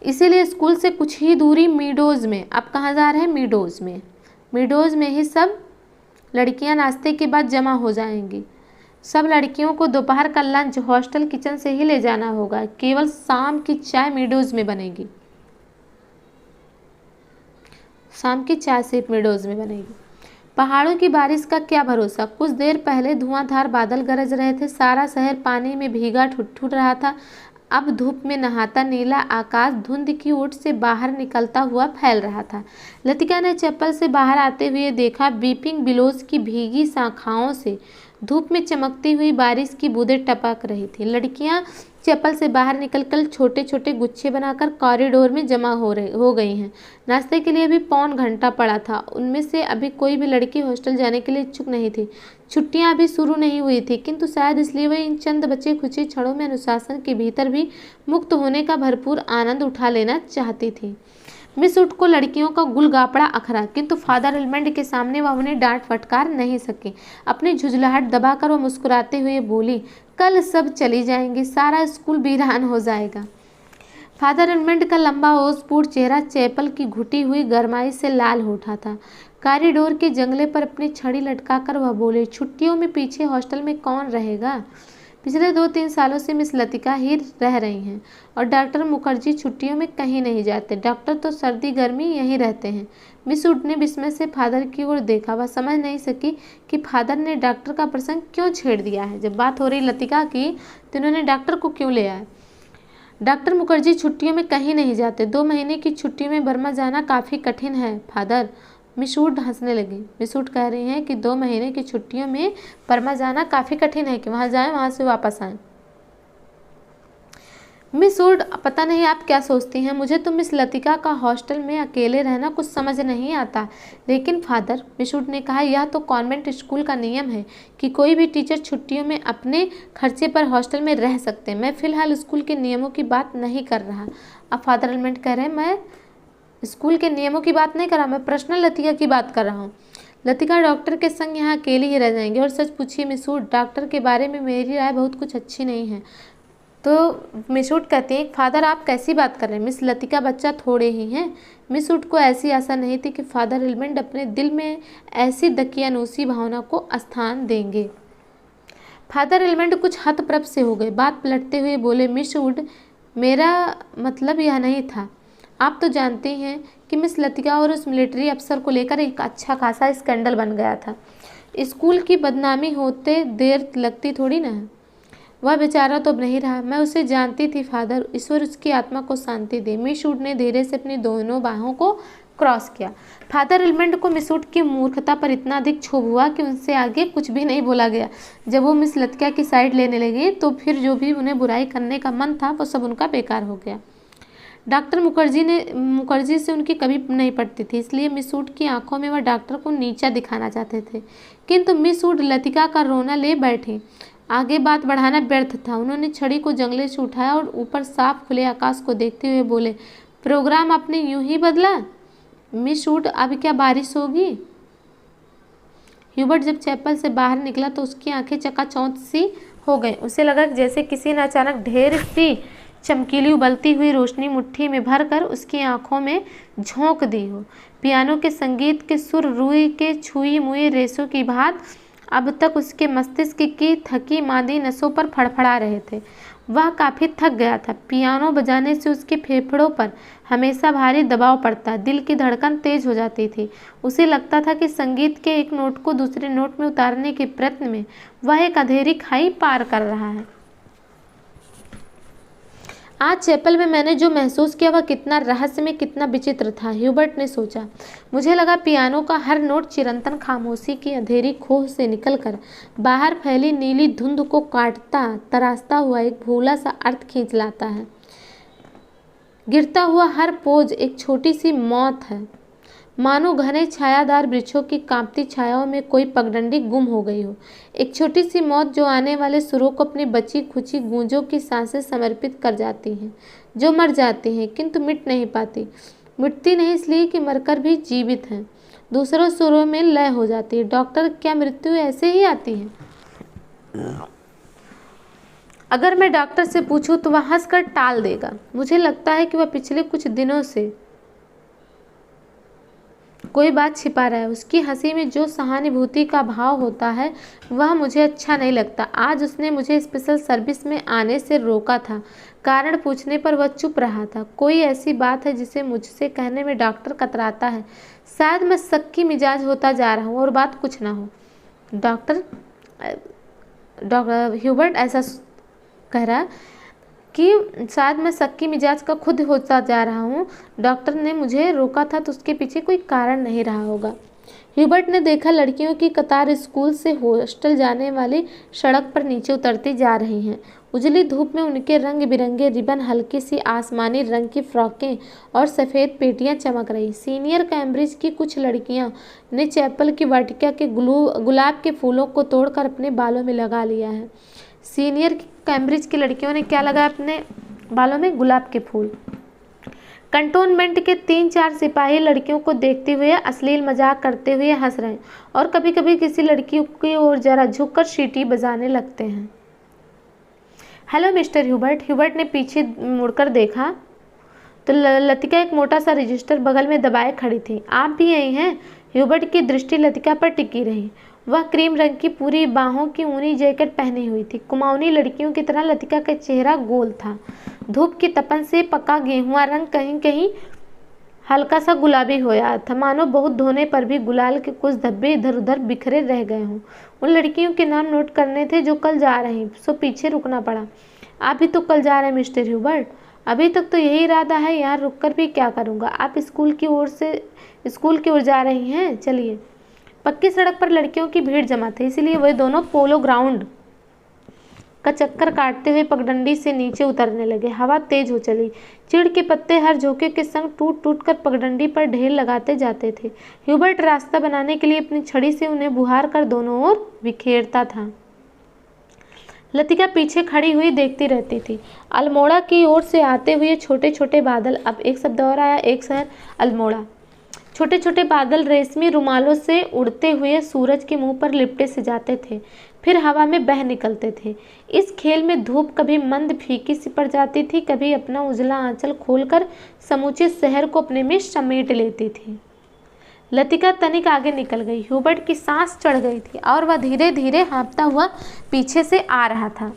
Speaker 1: इसीलिए स्कूल से कुछ ही दूरी मीडोज़ में। अब कहाँ जा रहे हैं? मीडोज़ में ही सब लड़कियां नाश्ते के बाद जमा हो जाएंगी। सब लड़कियों को दोपहर का लंच हॉस्टल किचन से ही ले जाना होगा। केवल शाम की चाय मीडोज में बनेगी। शाम की चाय सिर्फ मीडोज में बनेगी। पहाड़ों की बारिश का क्या भरोसा। कुछ देर पहले धुआंधार बादल गरज रहे थे। सारा शहर पानी में भीगा ठुठुर रहा था। अब धूप में नहाता नीला आकाश धुंध की ओट से बाहर निकलता हुआ फैल रहा था। लतिका ने चप्पल से बाहर आते हुए देखा बीपिंग बिलोज की भीगी शाखाओं से धूप में चमकती हुई बारिश की बूंदें टपक रही थी। लड़कियां चप्पल से बाहर निकलकर छोटे छोटे गुच्छे बनाकर कॉरिडोर में जमा हो गई हैं। नाश्ते के लिए भी पौन घंटा पड़ा था। उनमें से अभी कोई भी लड़की हॉस्टल जाने के लिए इच्छुक नहीं थी। छुट्टियां अभी शुरू नहीं हुई थी, किंतु शायद इसलिए वह इन चंद बचे खुचे क्षणों में अनुशासन के भीतर भी मुक्त होने का भरपूर आनंद उठा लेना चाहती थी। मिस उड को लड़कियों का गुलगापड़ा अखरा, किंतु फादर एलमंड के सामने वह उन्हें डांट फटकार नहीं सकी। अपनी झुंझलाहट दबाकर वह मुस्कुराते हुए बोली, कल सब चली जाएंगी, सारा स्कूल वीरान हो जाएगा। फादर एलमंड का लंबा ओसपूर्ण चेहरा चैपल की घुटी हुई गरमाई से लाल हो उठा था। कॉरिडोर के जंगले पर अपनी छड़ी लटकाकर वह बोले, छुट्टियों में पीछे हॉस्टल में कौन रहेगा। पिछले 2-3 सालों से मिस लतिका ही रह रही हैं और डॉक्टर मुखर्जी छुट्टियों में कहीं नहीं जाते। डॉक्टर तो सर्दी गर्मी यहीं रहते हैं। मिस उड ने विस्मय से फादर की ओर देखा। वह समझ नहीं सकी कि फादर ने डॉक्टर का प्रसंग क्यों छेड़ दिया है। जब बात हो रही लतिका की तो उन्होंने डॉक्टर को क्यों ले आया। डॉक्टर मुखर्जी छुट्टियों में कहीं नहीं जाते। 2 महीने की छुट्टियों में बर्मा जाना काफ़ी कठिन है फादर। मिस उड हंसने लगी। मिस उड कह रही हैं कि 2 महीने की छुट्टियों में बर्मा जाना काफ़ी कठिन है कि वहाँ जाएं, वहाँ से वापस आएं। मिस उड, पता नहीं आप क्या सोचती हैं, मुझे तो मिस लतिका का हॉस्टल में अकेले रहना कुछ समझ नहीं आता। लेकिन फादर, मिस उड ने कहा, यह तो कॉन्वेंट स्कूल का नियम है कि कोई भी टीचर छुट्टियों में अपने खर्चे पर हॉस्टल में रह सकते हैं। मैं फ़िलहाल स्कूल के नियमों की बात नहीं कर रहा। अब फादर एलमंड कह रहे हैं, मैं स्कूल के नियमों की बात नहीं कर रहा, मैं पर्सनल लतिका की बात कर रहा हूँ। लतिका डॉक्टर के संग यहाँ अकेली ही रह जाएंगे। और सच पूछिए मिस उड, डॉक्टर के बारे में मेरी राय बहुत कुछ अच्छी नहीं है। तो मिस उड कहती हैं, फादर आप कैसी बात कर रहे हैं, मिस लतिका बच्चा थोड़े ही हैं। मिस उड को ऐसी आशा नहीं थी कि फादर एलमंड अपने दिल में ऐसी दकियानूसी भावना को स्थान देंगे। फादर एलमंड कुछ हतप्रभ से हो गए। बात पलटते हुए बोले, मिस उड, मेरा मतलब यह नहीं था। आप तो जानते हैं कि मिस लतिका और उस मिलिट्री अफसर को लेकर एक अच्छा खासा स्कैंडल बन गया था। स्कूल की बदनामी होते देर लगती थोड़ी ना है। वह बेचारा तो अब नहीं रहा। मैं उसे जानती थी फादर, ईश्वर उसकी आत्मा को शांति दे। मिस उड ने धीरे से अपनी दोनों बाहों को क्रॉस किया। फादर एलमंड को मिस उड की मूर्खता पर इतना अधिक क्षोभ हुआ कि उनसे आगे कुछ भी नहीं बोला गया। जब वो मिस लतिका की साइड लेने लगी तो फिर जो भी उन्हें बुराई करने का मन था वो सब उनका बेकार हो गया। डॉक्टर मुखर्जी से उनकी कभी नहीं पड़ती थी, इसलिए मिस उड की आंखों में वह डॉक्टर को नीचा दिखाना चाहते थे। किंतु मिस उड लतिका का रोना ले बैठी। आगे बात बढ़ाना व्यर्थ था। उन्होंने छड़ी को जंगले से उठाया और ऊपर साफ खुले आकाश को देखते हुए बोले, प्रोग्राम आपने यूं ही बदला मिस उड, अब क्या बारिश होगी। ह्यूबर्ट जब चैपल से बाहर निकला तो उसकी आंखें चकाचौंध सी हो गई। उसे लगा जैसे किसी ने अचानक ढेर सी चमकीली उबलती हुई रोशनी मुट्ठी में भरकर उसकी आंखों में झोंक दी हो। पियानो के संगीत के सुर रुई के छुई मुई रेशों की भांति अब तक उसके मस्तिष्क की थकी मांदी नसों पर फड़फड़ा रहे थे। वह काफ़ी थक गया था। पियानो बजाने से उसके फेफड़ों पर हमेशा भारी दबाव पड़ता, दिल की धड़कन तेज हो जाती थी। उसे लगता था कि संगीत के एक नोट को दूसरे नोट में उतारने के प्रयत्न में वह एक अंधेरी खाई पार कर रहा है। आज चैपल में मैंने जो महसूस किया वह कितना रहस्यमय, कितना विचित्र था, ह्यूबर्ट ने सोचा। मुझे लगा पियानो का हर नोट चिरंतन खामोशी की अंधेरी खोह से निकलकर बाहर फैली नीली धुंध को काटता तराशता हुआ एक भूला सा अर्थ खींच लाता है। गिरता हुआ हर पोज एक छोटी सी मौत है, मानो घने छायादार वृक्षों की कांपती छायाओं में कोई पगडंडी गुम हो गई हो। एक छोटी सी मौत जो आने वाले सुरों को अपनी बची खुची गूंजों की सांसें समर्पित कर जाती हैं, जो मर जाती हैं किंतु मिट नहीं पाती। मिटती नहीं इसलिए कि मरकर भी जीवित हैं, दूसरों सुरों में लय हो जाती है। डॉक्टर, क्या मृत्यु ऐसे ही आती है? अगर मैं डॉक्टर से पूछूं तो वह हंसकर टाल देगा। मुझे लगता है कि वह पिछले कुछ दिनों से कोई बात छिपा रहा है। उसकी हंसी में जो सहानुभूति का भाव होता है वह मुझे अच्छा नहीं लगता। आज उसने मुझे स्पेशल सर्विस में आने से रोका था। कारण पूछने पर वह चुप रहा था। कोई ऐसी बात है जिसे मुझसे कहने में डॉक्टर कतराता है। शायद मैं सक्की मिजाज होता जा रहा हूँ और बात कुछ ना हो। डॉक्टर ह्यूबर्ट ऐसा कह रहा कि शायद मैं सक्की मिजाज का खुद होता जा रहा हूँ। डॉक्टर ने मुझे रोका था तो उसके पीछे कोई कारण नहीं रहा होगा। ह्यूबर्ट ने देखा लड़कियों की कतार स्कूल से हॉस्टल जाने वाली सड़क पर नीचे उतरती जा रही हैं। उजली धूप में उनके रंग बिरंगे रिबन, हल्की सी आसमानी रंग की फ्रॉकें और सफ़ेद पेटियां चमक रही। सीनियर कैम्ब्रिज की कुछ लड़कियां ने चैपल की वाटिका के गुलाब के फूलों को तोड़कर अपने बालों में लगा लिया है। सीनियर कैम्ब्रिज की लड़कियों ने क्या लगाया अपने बालों में? गुलाब के फूल। कंटोनमेंट के 3-4 सिपाही लड़कियों को देखते हुए अश्लील मजाक करते हुए हंस रहे हैं और कभी कभी किसी लड़की की ओर जरा झुककर सीटी बजाने लगते हैं। Hello mister Hubert. ह्यूबर्ट ने पीछे मुड़कर देखा तो लतिका एक मोटा सा रजिस्टर बगल में दबाए खड़ी थी। आप भी आई हैं? ह्यूबर्ट की दृष्टि लतिका पर टिकी रही। वह क्रीम रंग की पूरी बाहों की ऊनी जैकेट पहनी हुई थी। कुमाऊनी लड़कियों की तरह लतिका का चेहरा गोल था। धूप की तपन से पका गेहुआ रंग कहीं कहीं हल्का सा गुलाबी होया था, मानो बहुत धोने पर भी गुलाल के कुछ धब्बे इधर उधर बिखरे रह गए हों। उन लड़कियों के नाम नोट करने थे जो कल जा रही, सो पीछे रुकना पड़ा। आप भी तो कल जा रहे हैं मिस्टर ह्यूबर्ट? अभी तक तो यही इरादा है, यहाँ रुककर भी क्या करूँगा। आप स्कूल की ओर जा रही हैं? चलिए। पक्की सड़क पर लड़कियों की भीड़ जमा थी, इसलिए वे दोनों पोलो ग्राउंड का चक्कर काटते हुए पगडंडी से नीचे उतरने लगे। हवा तेज हो चली। चीड़ के पत्ते हर झोंके के संग टूट टूट कर पगडंडी पर ढेर लगाते जाते थे। ह्यूबर्ट रास्ता बनाने के लिए अपनी छड़ी से उन्हें बुहार कर दोनों ओर बिखेरता था। लतिका पीछे खड़ी हुई देखती रहती थी। अल्मोड़ा की ओर से आते हुए छोटे छोटे बादल, अब एक शब्द और आया, एक शहर अल्मोड़ा। छोटे छोटे बादल रेशमी रुमालों से उड़ते हुए सूरज के मुंह पर लिपटे से जाते थे, फिर हवा में बह निकलते थे। इस खेल में धूप कभी मंद फीकी सी पड़ जाती थी, कभी अपना उजला आंचल खोलकर समूचे शहर को अपने में समेट लेती थी। लतिका तनिक आगे निकल गई। ह्यूबर्ट की सांस चढ़ गई थी और वह धीरे धीरे हाँफता हुआ पीछे से आ रहा था।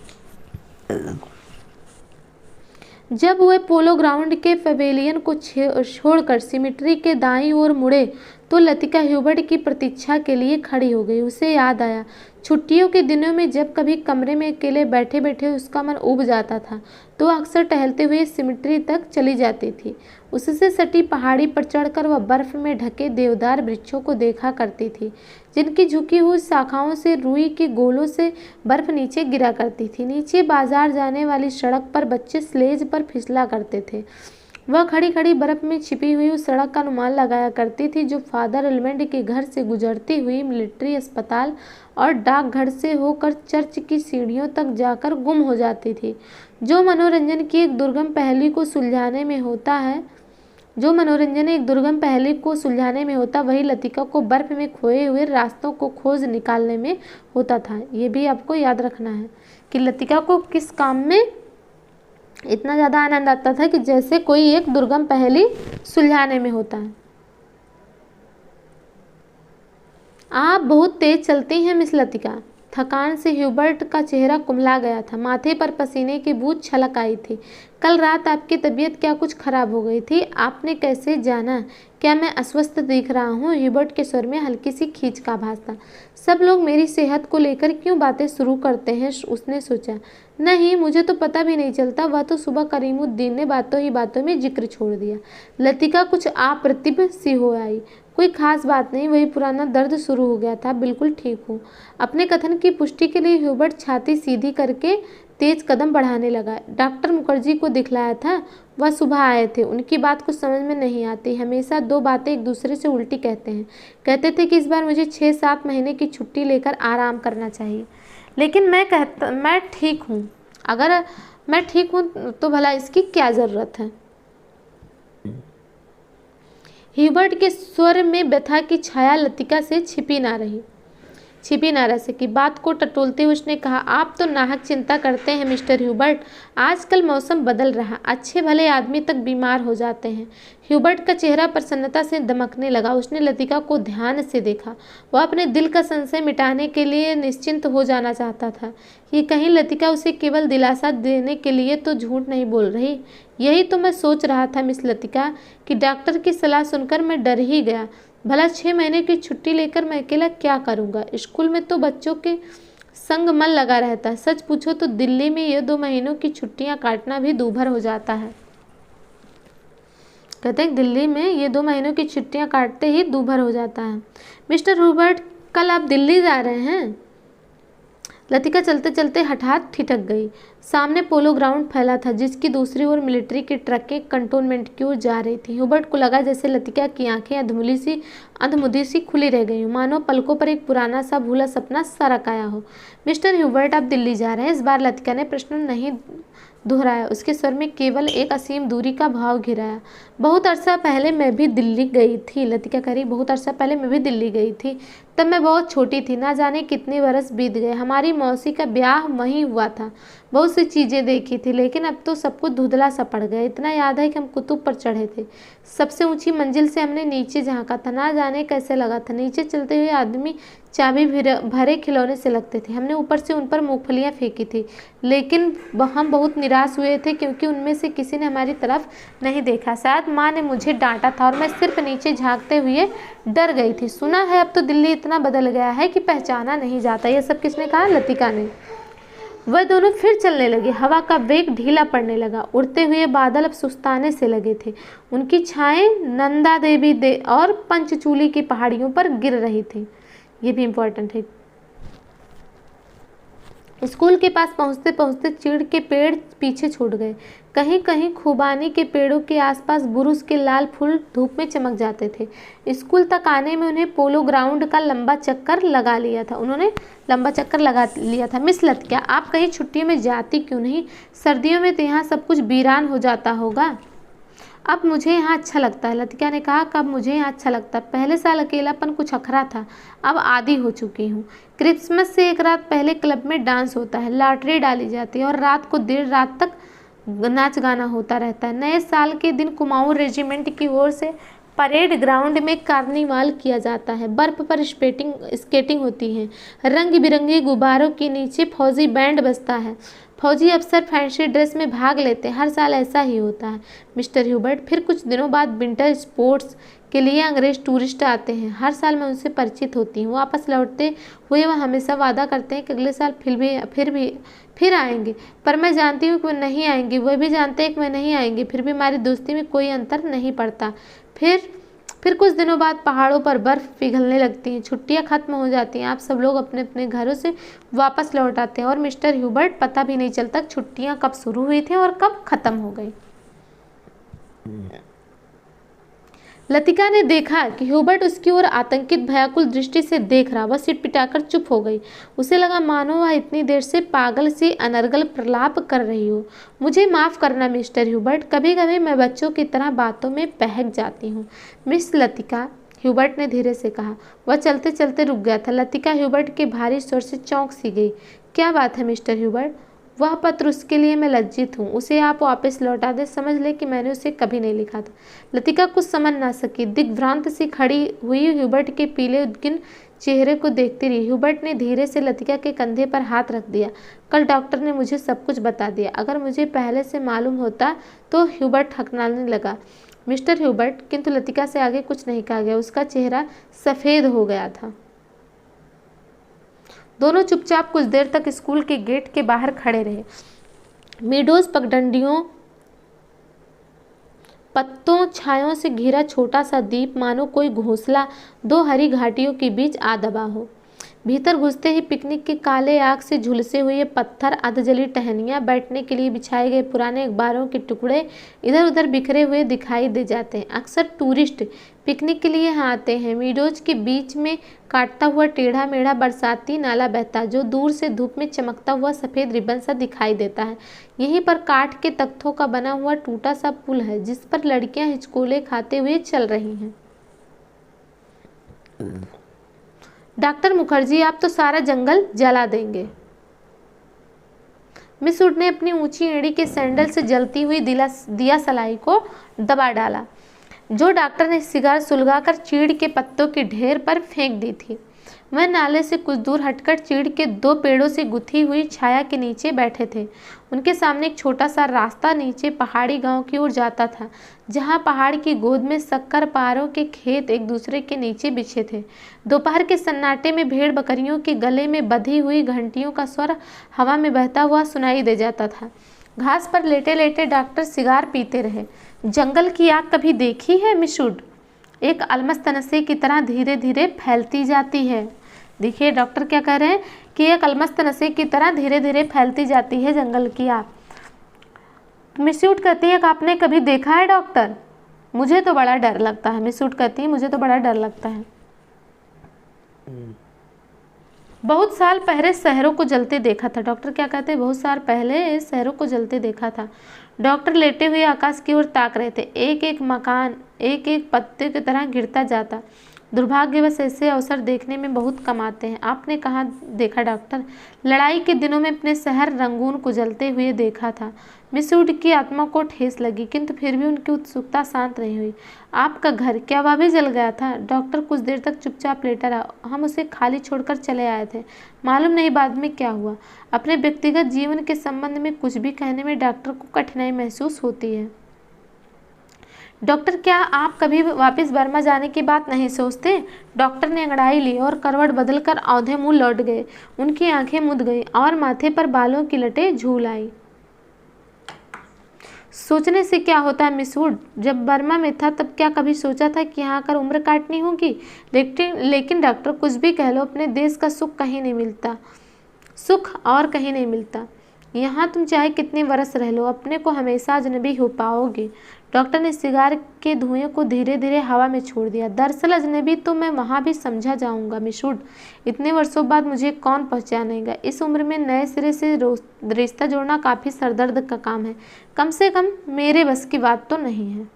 Speaker 1: जब वे पोलो ग्राउंड के पवेलियन को छोड़कर सिमेट्री के दाईं ओर मुड़े तो लतिका ह्यूबर्ट की प्रतीक्षा के लिए खड़ी हो गई। उसे याद आया, छुट्टियों के दिनों में जब कभी कमरे में अकेले बैठे बैठे उसका मन उब जाता था तो अक्सर टहलते हुए सिमेट्री तक चली जाती थी। उससे सटी पहाड़ी पर चढ़कर वह बर्फ में ढके देवदार वृक्षों को देखा करती थी, जिनकी झुकी हुई शाखाओं से रुई के गोलों से बर्फ नीचे गिरा करती थी। नीचे बाजार जाने वाली सड़क पर बच्चे स्लेज पर फिसला करते थे। वह खड़ी खड़ी बर्फ में छिपी हुई उस सड़क का अनुमान लगाया करती थी जो फादर एलमंड के घर से गुजरती हुई मिलिट्री अस्पताल और डाकघर से होकर चर्च की सीढ़ियों तक जाकर गुम हो जाती थी। जो मनोरंजन एक दुर्गम पहेली को सुलझाने में होता वही लतिका को बर्फ में खोए हुए रास्तों को खोज निकालने में होता था। ये भी आपको याद रखना है कि लतिका को किस काम में इतना ज़्यादा आनंद आता था कि जैसे कोई एक दुर्गम पहेली सुलझाने में होता है। आप बहुत तेज चलती हैं मिस लतिका। थकान से ह्यूबर्ट का चेहरा कुम्हला गया था, माथे पर पसीने की बूंद छलक आई थी। कल रात आपकी तबीयत क्या कुछ खराब हो गई थी? आपने कैसे जाना? क्या मैं अस्वस्थ दिख रहा हूँ? ह्यूबर्ट के स्वर में हल्की सी खींच का आभास था। सब लोग मेरी सेहत को लेकर क्यों बातें शुरू करते हैं, उसने सोचा। नहीं, मुझे तो पता भी नहीं चलता। वह तो सुबह करीमुद्दीन ने बातों ही बातों में जिक्र छोड़ दिया। लतिका कुछ अप्रतिभ सी हो आई। कोई खास बात नहीं, वही पुराना दर्द शुरू हो गया था। बिल्कुल ठीक हूँ। अपने कथन की पुष्टि के लिए ह्यूबर्ट छाती सीधी करके तेज कदम बढ़ाने लगा। डॉक्टर मुखर्जी को दिखलाया था, वह सुबह आए थे। उनकी बात कुछ समझ में नहीं आती, हमेशा दो बातें एक दूसरे से उल्टी कहते हैं। कहते थे कि इस बार मुझे 6-7 महीने की छुट्टी लेकर आराम करना चाहिए, लेकिन मैं ठीक हूँ। अगर मैं ठीक हूँ तो भला इसकी क्या ज़रूरत है? ह्यूबर्ट के स्वर में व्यथा की छाया लतिका से छिपी ना रही। छिपी ना रह सकी। बात को टटोलते हुए उसने कहा, आप तो नाहक चिंता करते हैं मिस्टर ह्यूबर्ट। आजकल मौसम बदल रहा, अच्छे भले आदमी तक बीमार हो जाते हैं। ह्यूबर्ट का चेहरा प्रसन्नता से दमकने लगा। उसने लतिका को ध्यान से देखा। वह अपने दिल का संशय मिटाने के लिए निश्चिंत हो जाना चाहता था कि कहीं लतिका उसे केवल दिलासा देने के लिए तो झूठ नहीं बोल रही। यही तो मैं सोच रहा था मिस लतिका, कि डॉक्टर की सलाह सुनकर मैं डर ही गया। भला 6 महीने की छुट्टी लेकर मैं अकेला क्या करूँगा? स्कूल में तो बच्चों के संग मन लगा रहता है। सच पूछो तो दिल्ली में ये 2 महीनों की छुट्टियां काटना भी दूभर हो जाता है। कहते हैं दिल्ली में ये 2 महीनों की छुट्टियां काटते ही दूभर हो जाता है। मिस्टर ह्यूबर्ट, कल आप दिल्ली जा रहे हैं? लतिका चलते चलते हठात ठिठक गई। सामने पोलो ग्राउंड फैला था, जिसकी दूसरी ओर मिलिट्री की ट्रकें कंटोनमेंट की ओर जा रही थी। ह्यूबर्ट को लगा जैसे लतिका की आंखें अंधमुदी सी खुली रह गई, मानो पलकों पर एक पुराना सा भूला सपना सरक आया हो। मिस्टर ह्यूबर्ट, आप दिल्ली जा रहे हैं? इस बार लतिका ने प्रश्न नहीं दोहराया। उसके स्वर में केवल एक असीम दूरी का भाव घिराया। बहुत अरसा पहले मैं भी दिल्ली गई थी, लतिका कह रही। बहुत अरसा पहले मैं भी दिल्ली गई थी। तब मैं बहुत छोटी थी, ना जाने कितने बरस बीत गए। हमारी मौसी का ब्याह वहीं हुआ था। बहुत सी चीज़ें देखी थी, लेकिन अब तो सब कुछ धुंधला सा पड़ गया। इतना याद है कि हम कुतुब पर चढ़े थे। सबसे ऊंची मंजिल से हमने नीचे झांका था। ना जाने कैसे लगा था। नीचे चलते हुए आदमी चाबी भरे खिलौने से लगते थे। हमने ऊपर से उन पर मूंगफलियाँ फेंकी थी, लेकिन हम बहुत निराश हुए थे क्योंकि उनमें से किसी ने हमारी तरफ नहीं देखा। शायद माँ ने मुझे डांटा था और मैं सिर्फ नीचे झांकते हुए डर गई थी। सुना है अब तो दिल्ली इतना बदल गया है कि पहचाना नहीं जाता। यह सब किसने कहा? लतिका ने। वह दोनों फिर चलने लगे। हवा का वेग ढीला पड़ने लगा। उड़ते हुए बादल अब सुस्ताने से लगे थे। उनकी छाएं नंदा देवी और पंचचूली की पहाड़ियों पर गिर रही थी। ये भी इम्पोर्टेंट है। स्कूल के पास पहुंचते पहुंचते चीड़ के पेड़ पीछे छूट गए। कहीं कहीं खुबानी के पेड़ों के आसपास बुरुस के लाल फूल धूप में चमक जाते थे। स्कूल तक आने में उन्हें पोलो ग्राउंड का लंबा चक्कर लगा लिया था। मिस लतिका, आप कहीं छुट्टियों में जाती क्यों नहीं? सर्दियों में तो यहाँ सब कुछ वीरान हो जाता होगा। अब मुझे यहाँ अच्छा लगता है, लतिका ने कहा। कब मुझे यहाँ अच्छा लगता है? पहले साल अकेलापन कुछ अखरा था, अब आदी हो चुकी हूँ। क्रिसमस से एक रात पहले क्लब में डांस होता है, लॉटरी डाली जाती है और रात को देर रात तक नाच गाना होता रहता है। नए साल के दिन कुमाऊं रेजिमेंट की ओर से परेड ग्राउंड में कार्निवाल किया जाता है। बर्फ पर स्केटिंग होती है। रंग बिरंगे गुब्बारों के नीचे फौजी बैंड बजता है। फौजी अफसर फैंसी ड्रेस में भाग लेते हैं। हर साल ऐसा ही होता है मिस्टर ह्यूबर्ट। फिर कुछ दिनों बाद विंटर स्पोर्ट्स के लिए अंग्रेज टूरिस्ट आते हैं। हर साल मैं उनसे परिचित होती हूँ। वापस लौटते हुए वह हमेशा वादा करते हैं कि अगले साल फिर आएंगे, पर मैं जानती हूँ कि वह नहीं आएंगे। वह भी जानते हैं कि मैं नहीं आएंगे, फिर भी हमारी दोस्ती में कोई अंतर नहीं पड़ता। फिर कुछ दिनों बाद पहाड़ों पर बर्फ पिघलने लगती है। छुट्टियां खत्म हो जाती हैं। आप सब लोग अपने अपने घरों से वापस लौट आते हैं और मिस्टर ह्यूबर्ट पता भी नहीं चलता छुट्टियां कब शुरू हुई थी और कब खत्म हो गई। लतिका ने देखा कि ह्यूबर्ट उसकी ओर आतंकित भयाकुल दृष्टि से देख रहा। वह सिर पिटाकर चुप हो गई। उसे लगा मानो वह इतनी देर से पागल सी अनर्गल प्रलाप कर रही हो। मुझे माफ़ करना मिस्टर ह्यूबर्ट, कभी कभी मैं बच्चों की तरह बातों में बहक जाती हूँ। मिस लतिका, ह्यूबर्ट ने धीरे से कहा। वह चलते चलते रुक गया था। लतिका ह्यूबर्ट के भारी स्वर से चौंक सी गई। क्या बात है मिस्टर ह्यूबर्ट? वह पत्र, उसके लिए मैं लज्जित हूँ। उसे आप वापस लौटा दें। समझ ले कि मैंने उसे कभी नहीं लिखा था। लतिका कुछ समझ ना सकी। दिग्भ्रांत सी खड़ी हुई ह्यूबर्ट के पीले उद्गिन चेहरे को देखती रही। ह्यूबर्ट ने धीरे से लतिका के कंधे पर हाथ रख दिया। कल डॉक्टर ने मुझे सब कुछ बता दिया। अगर मुझे पहले से मालूम होता तो ह्यूबर्ट हकलाने लगा। मिस्टर ह्यूबर्ट, किंतु लतिका से आगे कुछ नहीं कहा गया। उसका चेहरा सफ़ेद हो गया था। दोनों चुपचाप कुछ देर तक स्कूल के गेट के बाहर खड़े रहे। मीडोज पगडंडियों, पत्तों, छायों से घिरा छोटा सा द्वीप मानो कोई घोंसला 2 हरी घाटियों के बीच आ दबा हो। भीतर घुसते ही पिकनिक के काले आग से झुलसे हुए पत्थर, अधजली टहनियाँ, बैठने के लिए बिछाए गए पुराने अखबारों के टुकड़े इधर उधर बिखरे हुए दिखाई दे जाते हैं। अक्सर टूरिस्ट पिकनिक के लिए यहाँ आते हैं। मीडोज के बीच में काटता हुआ टेढ़ा मेढ़ा बरसाती नाला बहता, जो दूर से धूप में चमकता हुआ सफ़ेद रिबन सा दिखाई देता है। यहीं पर काठ के तख्तों का बना हुआ टूटा सा पुल है, जिस पर लड़कियां हिचकोले खाते हुए चल रही हैं। डॉक्टर मुखर्जी, आप तो सारा जंगल जला देंगे। मिस वुड ने अपनी ऊंची एड़ी के सैंडल से जलती हुई दिया सलाई को दबा डाला, जो डॉक्टर ने सिगार सुलगाकर चीड़ के पत्तों के ढेर पर फेंक दी थी। वह नाले से कुछ दूर हटकर चीड़ के 2 पेड़ों से गुथी हुई छाया के नीचे बैठे थे। उनके सामने एक छोटा सा रास्ता नीचे पहाड़ी गांव की ओर जाता था, जहां पहाड़ की गोद में शक्कर पारों के खेत एक दूसरे के नीचे बिछे थे। दोपहर के सन्नाटे में भेड़ बकरियों के गले में बंधी हुई घंटियों का स्वर हवा में बहता हुआ सुनाई दे जाता था। घास पर लेटे लेटे डॉक्टर सिगार पीते रहे। जंगल की आग कभी देखी है मिस वुड? एक अलमस्त नशे की तरह धीरे धीरे फैलती जाती है। देखिए डॉक्टर क्या कह रहे हैं कि एक अलमस्त नशे की तरह धीरे धीरे फैलती जाती है जंगल की आग। मिस वुड कहती है कि आपने कभी देखा है डॉक्टर? मुझे तो बड़ा डर लगता है। मिस वुड कहती है मुझे तो बड़ा डर लगता है। बहुत साल पहले शहरों को जलते देखा था। डॉक्टर क्या कहते हैं? बहुत साल पहले शहरों को जलते देखा था। डॉक्टर लेटे हुए आकाश की ओर ताक रहे थे। एक एक मकान एक एक पत्ते की तरह गिरता जाता। दुर्भाग्यवश ऐसे अवसर देखने में बहुत कम आते हैं। आपने कहाँ देखा डॉक्टर? लड़ाई के दिनों में अपने शहर रंगून को जलते हुए देखा था। मिस वुड की आत्मा को ठेस लगी, किंतु फिर भी उनकी उत्सुकता शांत नहीं हुई। आपका घर, क्या वह भी जल गया था? डॉक्टर कुछ देर तक चुपचाप लेटा रहा। हम उसे खाली छोड़कर चले आए थे, मालूम नहीं बाद में क्या हुआ। अपने व्यक्तिगत जीवन के संबंध में कुछ भी कहने में डॉक्टर को कठिनाई महसूस होती है। डॉक्टर, क्या आप कभी वापस बर्मा जाने की बात नहीं सोचते? डॉक्टर ने अंगड़ाई ली और करवट बदलकर औंधे मुंह लौट गए। उनकी आंखें मुद गईं और माथे पर बालों की लटें झूल आई। सोचने से क्या होता है मिस वुड? जब बर्मा में था तब क्या कभी सोचा था कि यहाँ आकर उम्र काटनी होगी? लेकिन डॉक्टर, कुछ भी कह लो, अपने देश का सुख कहीं नहीं मिलता। सुख और कहीं नहीं मिलता। यहाँ तुम चाहे कितने वर्ष रह लो, अपने को हमेशा अजनबी हो पाओगे। डॉक्टर ने सिगार के धुएं को धीरे धीरे हवा में छोड़ दिया। दरअसल अजनबी तो मैं वहाँ भी समझा जाऊँगा मिस वुड। इतने वर्षों बाद मुझे कौन पहचानेगा? इस उम्र में नए सिरे से रिश्ता जोड़ना काफ़ी सरदर्द का काम है। कम से कम मेरे बस की बात तो नहीं है।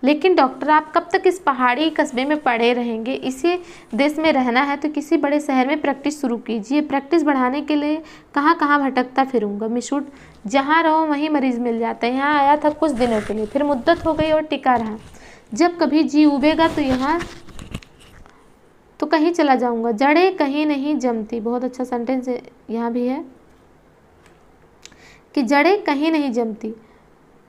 Speaker 1: लेकिन डॉक्टर, आप कब तक इस पहाड़ी कस्बे में पड़े रहेंगे? इसी देश में रहना है तो किसी बड़े शहर में प्रैक्टिस शुरू कीजिए। प्रैक्टिस बढ़ाने के लिए कहाँ कहाँ भटकता फिरूंगा मिस वुड। जहाँ रहो वहीं मरीज मिल जाते हैं। यहाँ आया था कुछ दिनों के लिए, फिर मुद्दत हो गई और टिका रहा। जब कभी जी उबेगा तो यहाँ तो कहीं चला जाऊँगा। जड़ें कहीं नहीं जमती। बहुत अच्छा सेंटेंस यहाँ भी है कि जड़ें कहीं नहीं जमती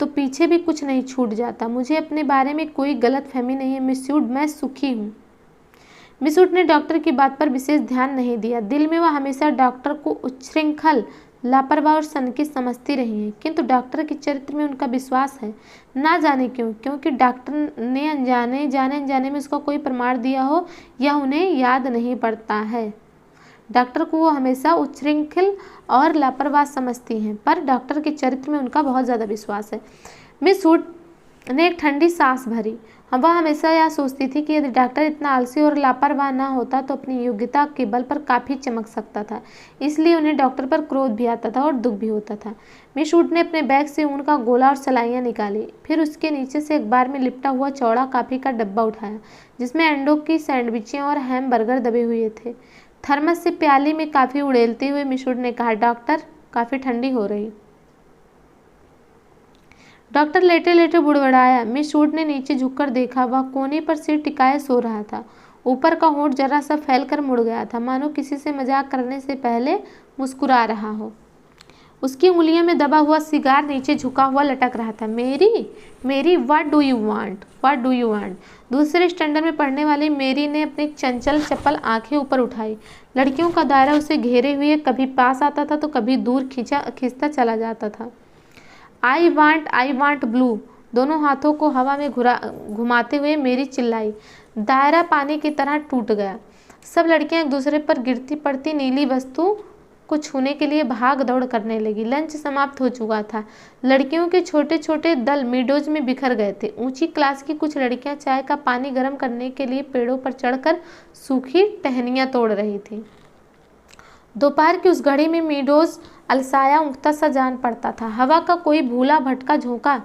Speaker 1: तो पीछे भी कुछ नहीं छूट जाता। मुझे अपने बारे में कोई गलत फहमी नहीं है मिस वुड, मैं सुखी हूँ। मिस वुड ने डॉक्टर की बात पर विशेष ध्यान नहीं दिया। दिल में वह हमेशा डॉक्टर को उच्छृंखल, लापरवाह और सनकी समझती रही हैं, किंतु डॉक्टर के चरित्र में उनका विश्वास है। ना जाने क्यों, क्योंकि डॉक्टर ने अनजाने में उसका कोई प्रमाण दिया हो यह उन्हें याद नहीं पड़ता है। डॉक्टर को वो हमेशा उच्छृंखल और लापरवाह समझती हैं, पर डॉक्टर के चरित्र में उनका बहुत ज़्यादा विश्वास है। मिस वुड ने एक ठंडी सांस भरी। वह हमेशा यह सोचती थी कि यदि डॉक्टर इतना आलसी और लापरवाह ना होता तो अपनी योग्यता के बल पर काफ़ी चमक सकता था। इसलिए उन्हें डॉक्टर पर क्रोध भी आता था और दुख भी होता था। मिस वुड ने अपने बैग से ऊन का गोला और सलाइयाँ निकाली। फिर उसके नीचे से अखबार में लिपटा हुआ चौड़ा कॉफ़ी का डब्बा उठाया, जिसमें अंडों की सैंडविचें और हैम बर्गर दबे हुए थे। थर्मस से प्याली में काफ़ी उड़ेलते हुए मिस वुड ने कहा, डॉक्टर, काफ़ी ठंडी हो रही। डॉक्टर लेटे लेटे बुड़बड़ाया। मिस वुड ने नीचे झुककर देखा। वह कोने पर सिर टिकाए सो रहा था। ऊपर का होंठ जरा सा फैलकर मुड़ गया था, मानो किसी से मजाक करने से पहले मुस्कुरा रहा हो। उसकी उंगलियों में दबा हुआ सिगार नीचे झुका हुआ लटक रहा था। मेरी व्हाट डू यू वांट? दूसरे स्टैंडर्ड में पढ़ने वाली मेरी ने अपनी चंचल चपल आंखें ऊपर उठाई। लड़कियों का दायरा उसे घेरे हुए कभी पास आता था तो कभी दूर खींचता चला जाता था। I want blue. दोनों हाथों को हवा में घुमाते हुए मेरी चिल्लाई। दायरा पानी की तरह टूट गया। सब लड़कियां एक दूसरे पर गिरती पड़ती नीली वस्तु को छूने के लिए भाग दौड़ करने लगी। लंच समाप्त हो चुका था। लड़कियों के छोटे छोटे दल मीडोज में बिखर गए थे। ऊंची क्लास की कुछ लड़कियां चाय का पानी गर्म करने के लिए पेड़ों पर चढ़कर सूखी टहनियाँ तोड़ रही थीं। दोपहर की उस घड़ी में मीडोज अलसाया ऊँघता सा जान पड़ता था। हवा का कोई भूला भटका झोंका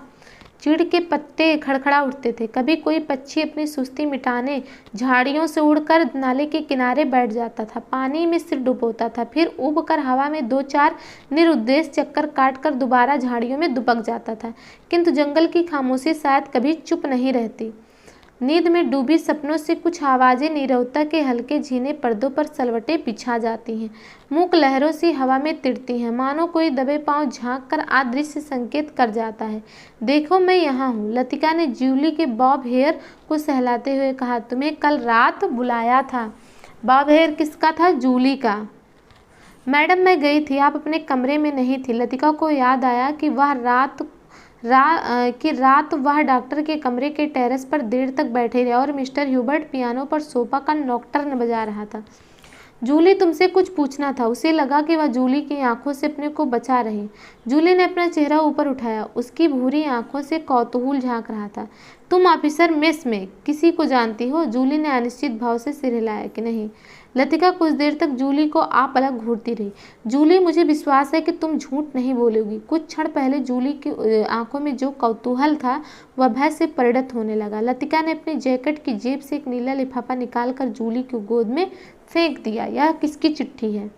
Speaker 1: चीड़ के पत्ते खड़खड़ा उठते थे। कभी कोई पक्षी अपनी सुस्ती मिटाने झाड़ियों से उड़कर नाले के किनारे बैठ जाता था, पानी में सिर डुबोता था, फिर उबकर हवा में 2-4 निरुद्देश्य चक्कर काटकर दोबारा झाड़ियों में दुबक जाता था। किंतु जंगल की खामोशी शायद कभी चुप नहीं रहती। नींद में डूबी सपनों से कुछ आवाज़ें नीरवता के हल्के झीने पर्दों पर सलवटें बिछा जाती हैं, मूक लहरों सी हवा में तिड़ती हैं, मानो कोई दबे पांव झांक कर अदृश्य संकेत कर जाता है। देखो मैं यहाँ हूँ, लतिका ने जूली के बॉब हेयर को सहलाते हुए कहा। तुम्हें कल रात बुलाया था। बॉब हेयर किसका था? जूली का। मैडम मैं गई थी, आप अपने कमरे में नहीं थी। लतिका को याद आया कि रात वह डॉक्टर के कमरे के टेरेस पर देर तक बैठे रहे और मिस्टर ह्यूबर्ट पियानो पर सोपा का नॉकटर्न बजा रहा था। जूली तुमसे कुछ पूछना था। उसे लगा कि वह जूली की आंखों से अपने को बचा रही। जूली ने अपना चेहरा ऊपर उठाया, उसकी भूरी आंखों से कौतूहल झांक रहा था। तुम ऑफिसर मेस में किसी को जानती हो? जूली ने अनिश्चित भाव से सिर हिलाया कि नहीं। लतिका कुछ देर तक जूली को आप अलग घूरती रही। जूली मुझे विश्वास है कि तुम झूठ नहीं बोलोगी। कुछ क्षण पहले जूली की आंखों में जो कौतूहल था वह भय से परिणत होने लगा। लतिका ने अपनी जैकेट की जेब से एक नीला लिफाफा निकालकर जूली की गोद में फेंक दिया। यह किसकी चिट्ठी है?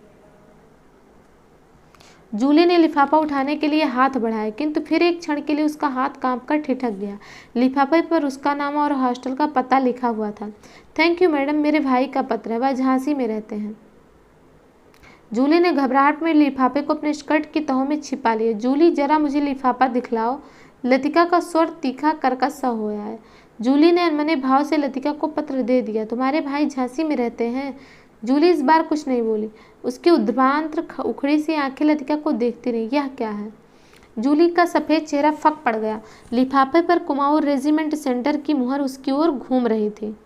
Speaker 1: जूली ने लिफाफा उठाने के लिए हाथ बढ़ाया, किंतु फिर एक क्षण के लिए उसका हाथ कांपकर ठिठक गया। लिफाफे पर उसका नाम और हॉस्टल का पता लिखा हुआ था। थैंक यू मैडम, मेरे भाई का पत्र है, वह झांसी में रहते हैं। जूली ने घबराहट में लिफाफे को अपने स्कर्ट की तहों में छिपा लिया। जूली जरा मुझे लिफाफा दिखलाओ। लतिका का स्वर तीखा कर्कश सा हो आया। जूली ने अनमने भाव से लतिका को पत्र दे दिया। तुम्हारे भाई झांसी में रहते हैं? जूली इस बार कुछ नहीं बोली। उसकी उद्भ्रांत उखड़ी सी आंखें लतिका को देखती रही। यह क्या है? जूली का सफ़ेद चेहरा फक पड़ गया। लिफाफे पर कुमाऊं रेजिमेंट सेंटर की मुहर उसकी ओर घूम रही थी।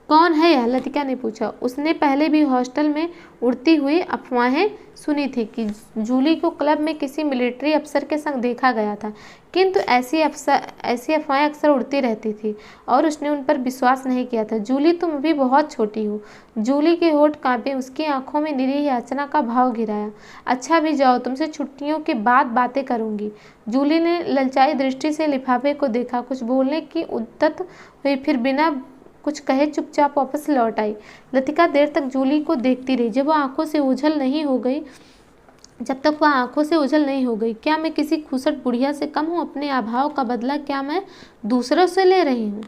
Speaker 1: कौन है यह? लतिका ने पूछा। उसने पहले भी हॉस्टल में उड़ती हुई अफवाहें सुनी थी कि जूली को क्लब में किसी मिलिट्री अफसर के संग देखा गया था, किंतु ऐसी अफवाहें अक्सर उड़ती रहती थी और उसने उन पर विश्वास नहीं किया था। जूली तुम अभी बहुत छोटी हो। जूली के होठ कांपे, उसकी आंखों में निरीह याचना का भाव गिराया। अच्छा भी जाओ, तुमसे छुट्टियों के बाद बातें करूंगी। जूली ने ललचाई दृष्टि से लिफाफे को देखा, कुछ बोलने की उद्यत हुई, फिर बिना कुछ कहे चुपचाप वापस लौट आई। लतिका देर तक जूली को देखती रही, जब तक वह आंखों से ओझल नहीं हो गई। क्या मैं किसी खूसट बुढ़िया से कम हूँ? अपने अभाव का बदला क्या मैं दूसरों से ले रही हूँ?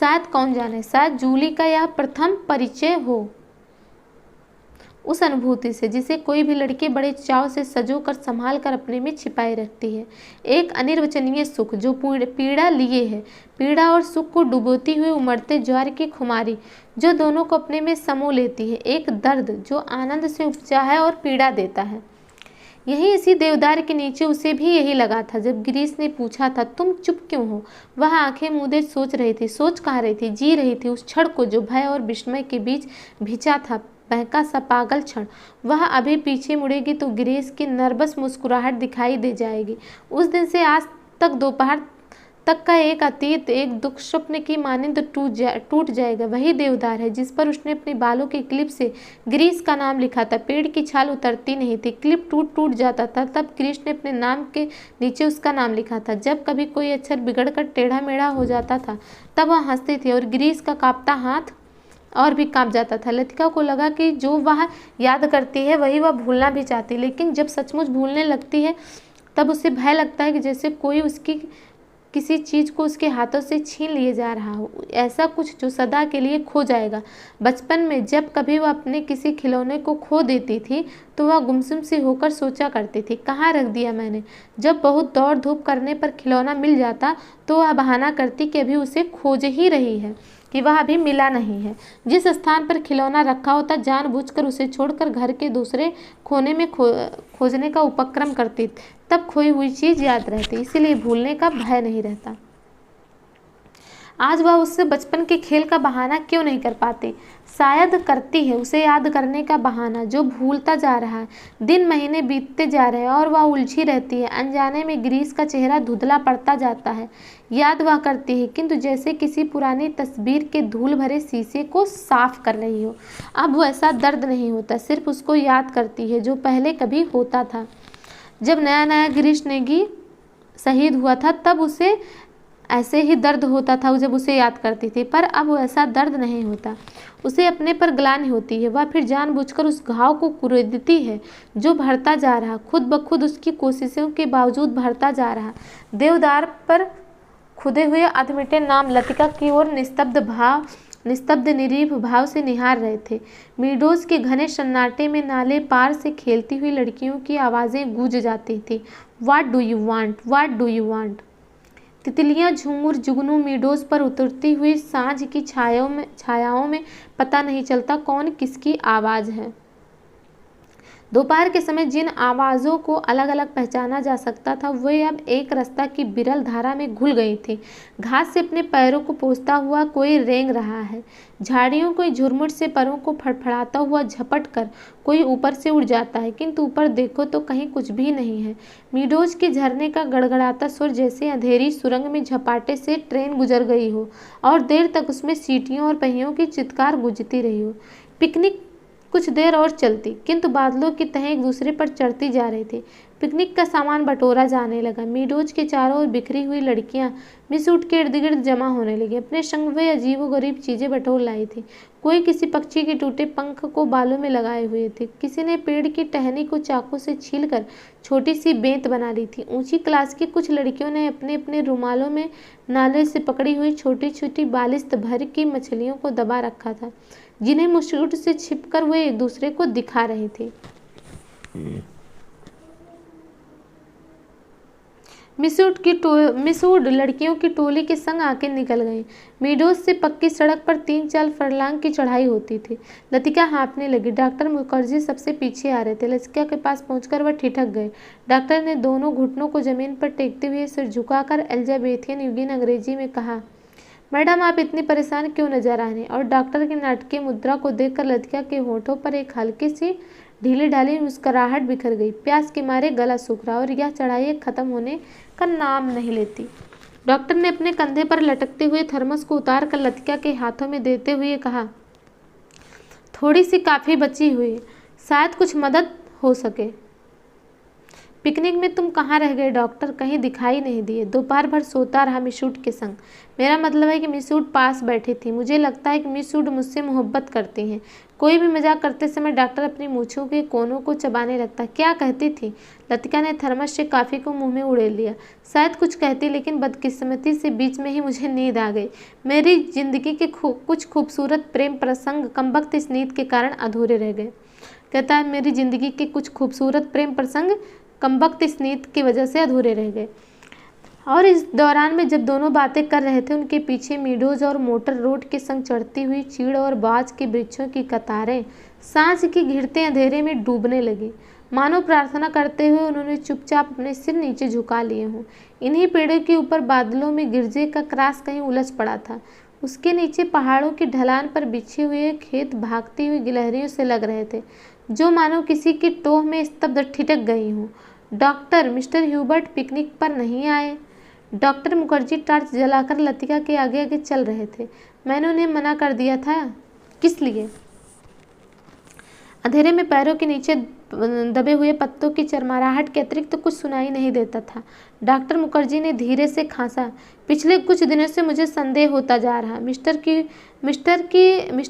Speaker 1: शायद, कौन जाने, शायद जूली का यह प्रथम परिचय हो उस अनुभूति से जिसे कोई भी लड़की बड़े चाव से सजो कर संभाल कर अपने में छिपाए रखती है। एक अनिर्वचनीय सुख जो पीड़ा लिए है, पीड़ा और सुख को डुबोती हुई उमड़ते ज्वार की खुमारी जो दोनों को अपने में समो लेती है। एक दर्द जो आनंद से उपजा है और पीड़ा देता है। यही इसी देवदार के नीचे उसे भी यही लगा था। जब गिरीश ने पूछा था तुम चुप क्यों हो, वह आंखें मूंदे सोच रही थी। सोच कहाँ रही थी? जी रही थी उस क्षण को जो भय और विस्मय के बीच भिजा था। बहका सा पागल क्षण। वह अभी पीछे मुड़ेगी तो गिरीश की नर्वस मुस्कुराहट दिखाई दे जाएगी। उस दिन से आज तक दोपहर तक का एक अतीत एक दुख स्वप्न की मानिंद टूट जाएगा। वही देवदार है जिस पर उसने अपने बालों की क्लिप से गिरीश का नाम लिखा था। पेड़ की छाल उतरती नहीं थी, क्लिप टूट जाता था, तब गिरीश ने अपने नाम के नीचे उसका नाम लिखा था। जब कभी कोई अक्षर बिगड़कर टेढ़ा मेढ़ा हो जाता था तब वह हंसती थी और गिरीश का कांपता हाथ और भी कांप जाता था। लतिका को लगा कि जो वह याद करती है वही वह भूलना भी चाहती, लेकिन जब सचमुच भूलने लगती है तब उसे भय लगता है कि जैसे कोई उसकी किसी चीज़ को उसके हाथों से छीन लिए जा रहा हो, ऐसा कुछ जो सदा के लिए खो जाएगा। बचपन में जब कभी वह अपने किसी खिलौने को खो देती थी तो वह गुमसुम सी होकर सोचा करती थी, कहाँ रख दिया मैंने। जब बहुत दौड़ धूप करने पर खिलौना मिल जाता तो वह बहाना करती कि अभी उसे खोज ही रही है, कि वह अभी मिला नहीं है। जिस स्थान पर खिलौना रखा होता जानबूझकर उसे छोड़कर घर के दूसरे कोने में खोजने का उपक्रम करती, तब खोई हुई चीज़ याद रहती, इसीलिए भूलने का भय नहीं रहता। आज वह उससे बचपन के खेल का बहाना क्यों नहीं कर पाती? शायद करती है, उसे याद करने का बहाना जो भूलता जा रहा है। दिन महीने बीतते जा रहे हैं और वह उलझी रहती है। अनजाने में गिरीश का चेहरा धुंधला पड़ता जाता है। याद वह करती है, किंतु जैसे किसी पुरानी तस्वीर के धूल भरे शीशे को साफ कर रही हो। अब वैसा दर्द नहीं होता, सिर्फ उसको याद करती है जो पहले कभी होता था। जब नया नया गिरीश नेगी शहीद हुआ था तब उसे ऐसे ही दर्द होता था जब उसे याद करती थी, पर अब ऐसा दर्द नहीं होता। उसे अपने पर ग्लानि होती है। वह फिर जानबूझकर उस घाव को कुरेदती है जो बढ़ता जा रहा, खुद ब खुद उसकी कोशिशों के बावजूद बढ़ता जा रहा। देवदार पर खुदे हुए अधमिटे नाम लतिका की ओर निस्तब्ध निरीह भाव से निहार रहे थे। मीडोज के घने सन्नाटे में नाले पार से खेलती हुई लड़कियों की आवाज़ें गूंज जाती थी। What do you want, what do you want. तितलियां झूमर जुगनू मीडोज पर उतरती हुई सांझ की छायाओं में पता नहीं चलता कौन किसकी आवाज़ है। दोपहर के समय जिन आवाज़ों को अलग अलग पहचाना जा सकता था वे अब एक रास्ता की बिरल धारा में घुल गई थी। घास से अपने पैरों को पोंछता हुआ कोई रेंग रहा है, झाड़ियों कोई झुरमुट से पैरों को फड़फड़ाता हुआ झपट कर कोई ऊपर से उड़ जाता है, किंतु ऊपर देखो तो कहीं कुछ भी नहीं है। मीडोज के झरने का गड़गड़ाता सुर जैसे अंधेरी सुरंग में झपाटे से ट्रेन गुजर गई हो और देर तक उसमें सीटियों और पहियों की चित्कार गूंजती रही हो। पिकनिक कुछ देर और चलती, किंतु बादलों की तहें एक दूसरे पर चढ़ती जा रही थी। पिकनिक का सामान बटोरा जाने लगा। मीडोज के चारों ओर बिखरी हुई लड़कियां मिसूट के इर्द गिर्द जमा होने लगी। अपने संग वे अजीबोगरीब चीजें बटोर लाई थी। कोई किसी पक्षी के टूटे पंख को बालों में लगाए हुए थे, किसी ने पेड़ की टहनी को चाकू से छीलकर छोटी सी बेंत बना ली थी। ऊंची क्लास की कुछ लड़कियों ने अपने अपने रुमालों में नाले से पकड़ी हुई छोटी छोटी बालिश्त भर की मछलियों को दबा रखा था, जिन्हें मुस्कुट से छिपकर वे एक दूसरे को दिखा रहे थे। मिसूड लड़कियों की टोली के संग आके निकल गई। मीडोज से पक्की सड़क पर 3-4 फरलांग की चढ़ाई होती थी। लतिका हाँफने लगी। डॉक्टर मुखर्जी सबसे पीछे आ रहे थे। लतिका के पास पहुंचकर वह ठिठक गए। डॉक्टर ने दोनों घुटनों को जमीन पर टेकते हुए सिर झुकाकर एल्जाबेथियन युगीन अंग्रेजी में कहा, मैडम आप इतनी परेशान क्यों नजर आ रही? और डॉक्टर की नाटकीय मुद्रा को देखकर लतिका के होठों पर एक हल्की सी ढीली ढाली मुस्कुराहट बिखर गई। प्यास के मारे गला सूख रहा और यह चढ़ाई खत्म होने का नाम नहीं लेती। डॉक्टर ने अपने कंधे पर लटकते हुए थर्मस को उतार कर लतिका के हाथों में देते हुए कहा, थोड़ी सी काफ़ी बची हुई, शायद कुछ मदद हो सके। पिकनिक में तुम कहाँ रह गए डॉक्टर? कहीं दिखाई नहीं दिए। दोपहर भर सोता रहा मिसूट के संग। मेरा मतलब है कि मिसूट पास बैठी थी। मुझे लगता है कि मिसूट मुझसे मोहब्बत करती हैं। कोई भी मजाक करते समय डॉक्टर अपनी मूँछों के कोनों को चबाने लगता। क्या कहती थी? लतिका ने थर्मस से काफ़ी को मुंह में उड़ेल लिया। शायद कुछ कहती, लेकिन बदकिस्मती से बीच में ही मुझे नींद आ गई। मेरी जिंदगी के कुछ खूबसूरत प्रेम प्रसंग कमबख्त इस नींद के कारण अधूरे रह गए। कहता है मेरी जिंदगी के कुछ खूबसूरत प्रेम प्रसंग कमबख्त इस नींद की वजह से अधूरे रह गए। और इस दौरान में जब दोनों बातें कर रहे थे, उनके पीछे मीडोज और मोटर रोड के संग चढ़ती हुई चीड़ और बाज के वृक्षों की कतारें सांझ के घिरते अंधेरे में डूबने लगी। मानो प्रार्थना करते हुए उन्होंने चुपचाप अपने सिर नीचे झुका लिए हों। इन्हीं पेड़ों के ऊपर बादलों में गिरजे का क्रास कहीं उलझ पड़ा था। उसके नीचे पहाड़ों की ढलान पर बिछे हुए खेत भागती हुई गिलहरियों से लग रहे थे, जो मानो किसी की टोह में स्तब्ध ठिठक गई हों। डॉक्टर, मिस्टर ह्यूबर्ट पिकनिक पर नहीं आए? डॉक्टर मुखर्जी टॉर्च जलाकर लतिका के आगे आगे चल रहे थे। मैंने उन्हें मना कर दिया था। किस लिए? अंधेरे में पैरों के नीचे दबे हुए पत्तों की चरमराहट के अतिरिक्त कुछ सुनाई नहीं देता था। डॉक्टर मुखर्जी ने धीरे से खांसा। पिछले कुछ दिनों से मुझे संदेह होता जा रहा। मिस्टर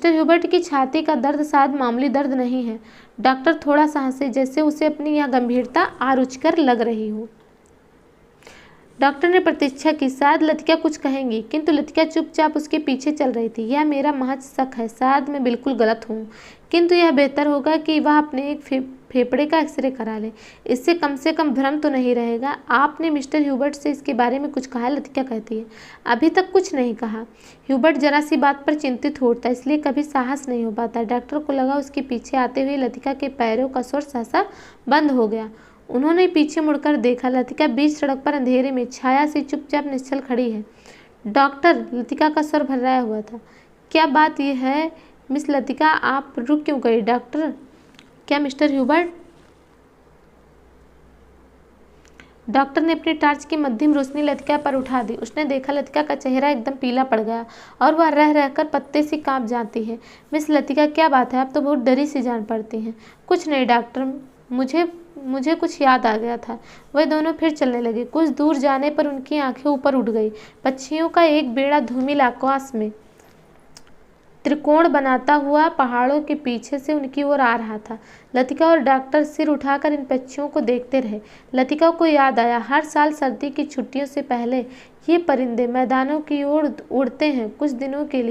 Speaker 1: ह्यूबर्ट की छाती का दर्द शायद मामूली दर्द नहीं है। डॉक्टर थोड़ा सा हंसे, जैसे उसे अपनी यह गंभीरता आरुचिकर लग रही हो। डॉक्टर ने प्रतीक्षा की, शायद लतिका कुछ कहेंगी, किंतु लतिका चुपचाप उसके पीछे चल रही थी। यह मेरा महज शक है, शायद मैं बिल्कुल गलत हूँ, किंतु यह बेहतर होगा कि वह अपने एक फेफड़े का एक्सरे करा ले। इससे कम से कम भ्रम तो नहीं रहेगा। आपने मिस्टर ह्यूबर्ट से इसके बारे में कुछ कहा? लतिका कहती है, अभी तक कुछ नहीं कहा। ह्यूबर्ट जरा सी बात पर चिंतित होता, इसलिए कभी साहस नहीं हो पाता। डॉक्टर को लगा उसके पीछे आते हुए लतिका के पैरों का स्वर सहसा बंद हो गया। उन्होंने पीछे मुड़कर देखा। लतिका बीच सड़क पर अंधेरे में छाया से चुपचाप निश्चल खड़ी है। डॉक्टर, लतिका का स्वर भर्राया हुआ था। क्या बात यह है मिस लतिका, आप रुक क्यों गई? डॉक्टर, क्या मिस्टर ह्यूबर्ट? डॉक्टर ने अपनी टॉर्च की मध्यम रोशनी लतिका पर उठा दी। उसने देखा लतिका का चेहरा एकदम पीला पड़ गया और वह रह रहकर पत्ते सी कांप जाती है। मिस लतिका, क्या बात है? आप तो बहुत डरी सी जान पड़ती हैं। कुछ नहीं डॉक्टर, मुझे कुछ याद आ गया था। वह दोनों फिर चलने लगे। कुछ दूर जाने पर उनकी आंखें ऊपर उठ गई। पक्षियों का एक बेड़ा धूमिल आकाश में त्रिकोण बनाता हुआ पहाड़ों के पीछे से उनकी ओर आ रहा था। लतिका और डॉक्टर सिर उठाकर इन पक्षियों को देखते रहे। लतिका को याद आया, हर साल सर्दी की छुट्टियों से पहले ये परिंदे मैदानों की ओर उड़ते हैं। कुछ दिनों के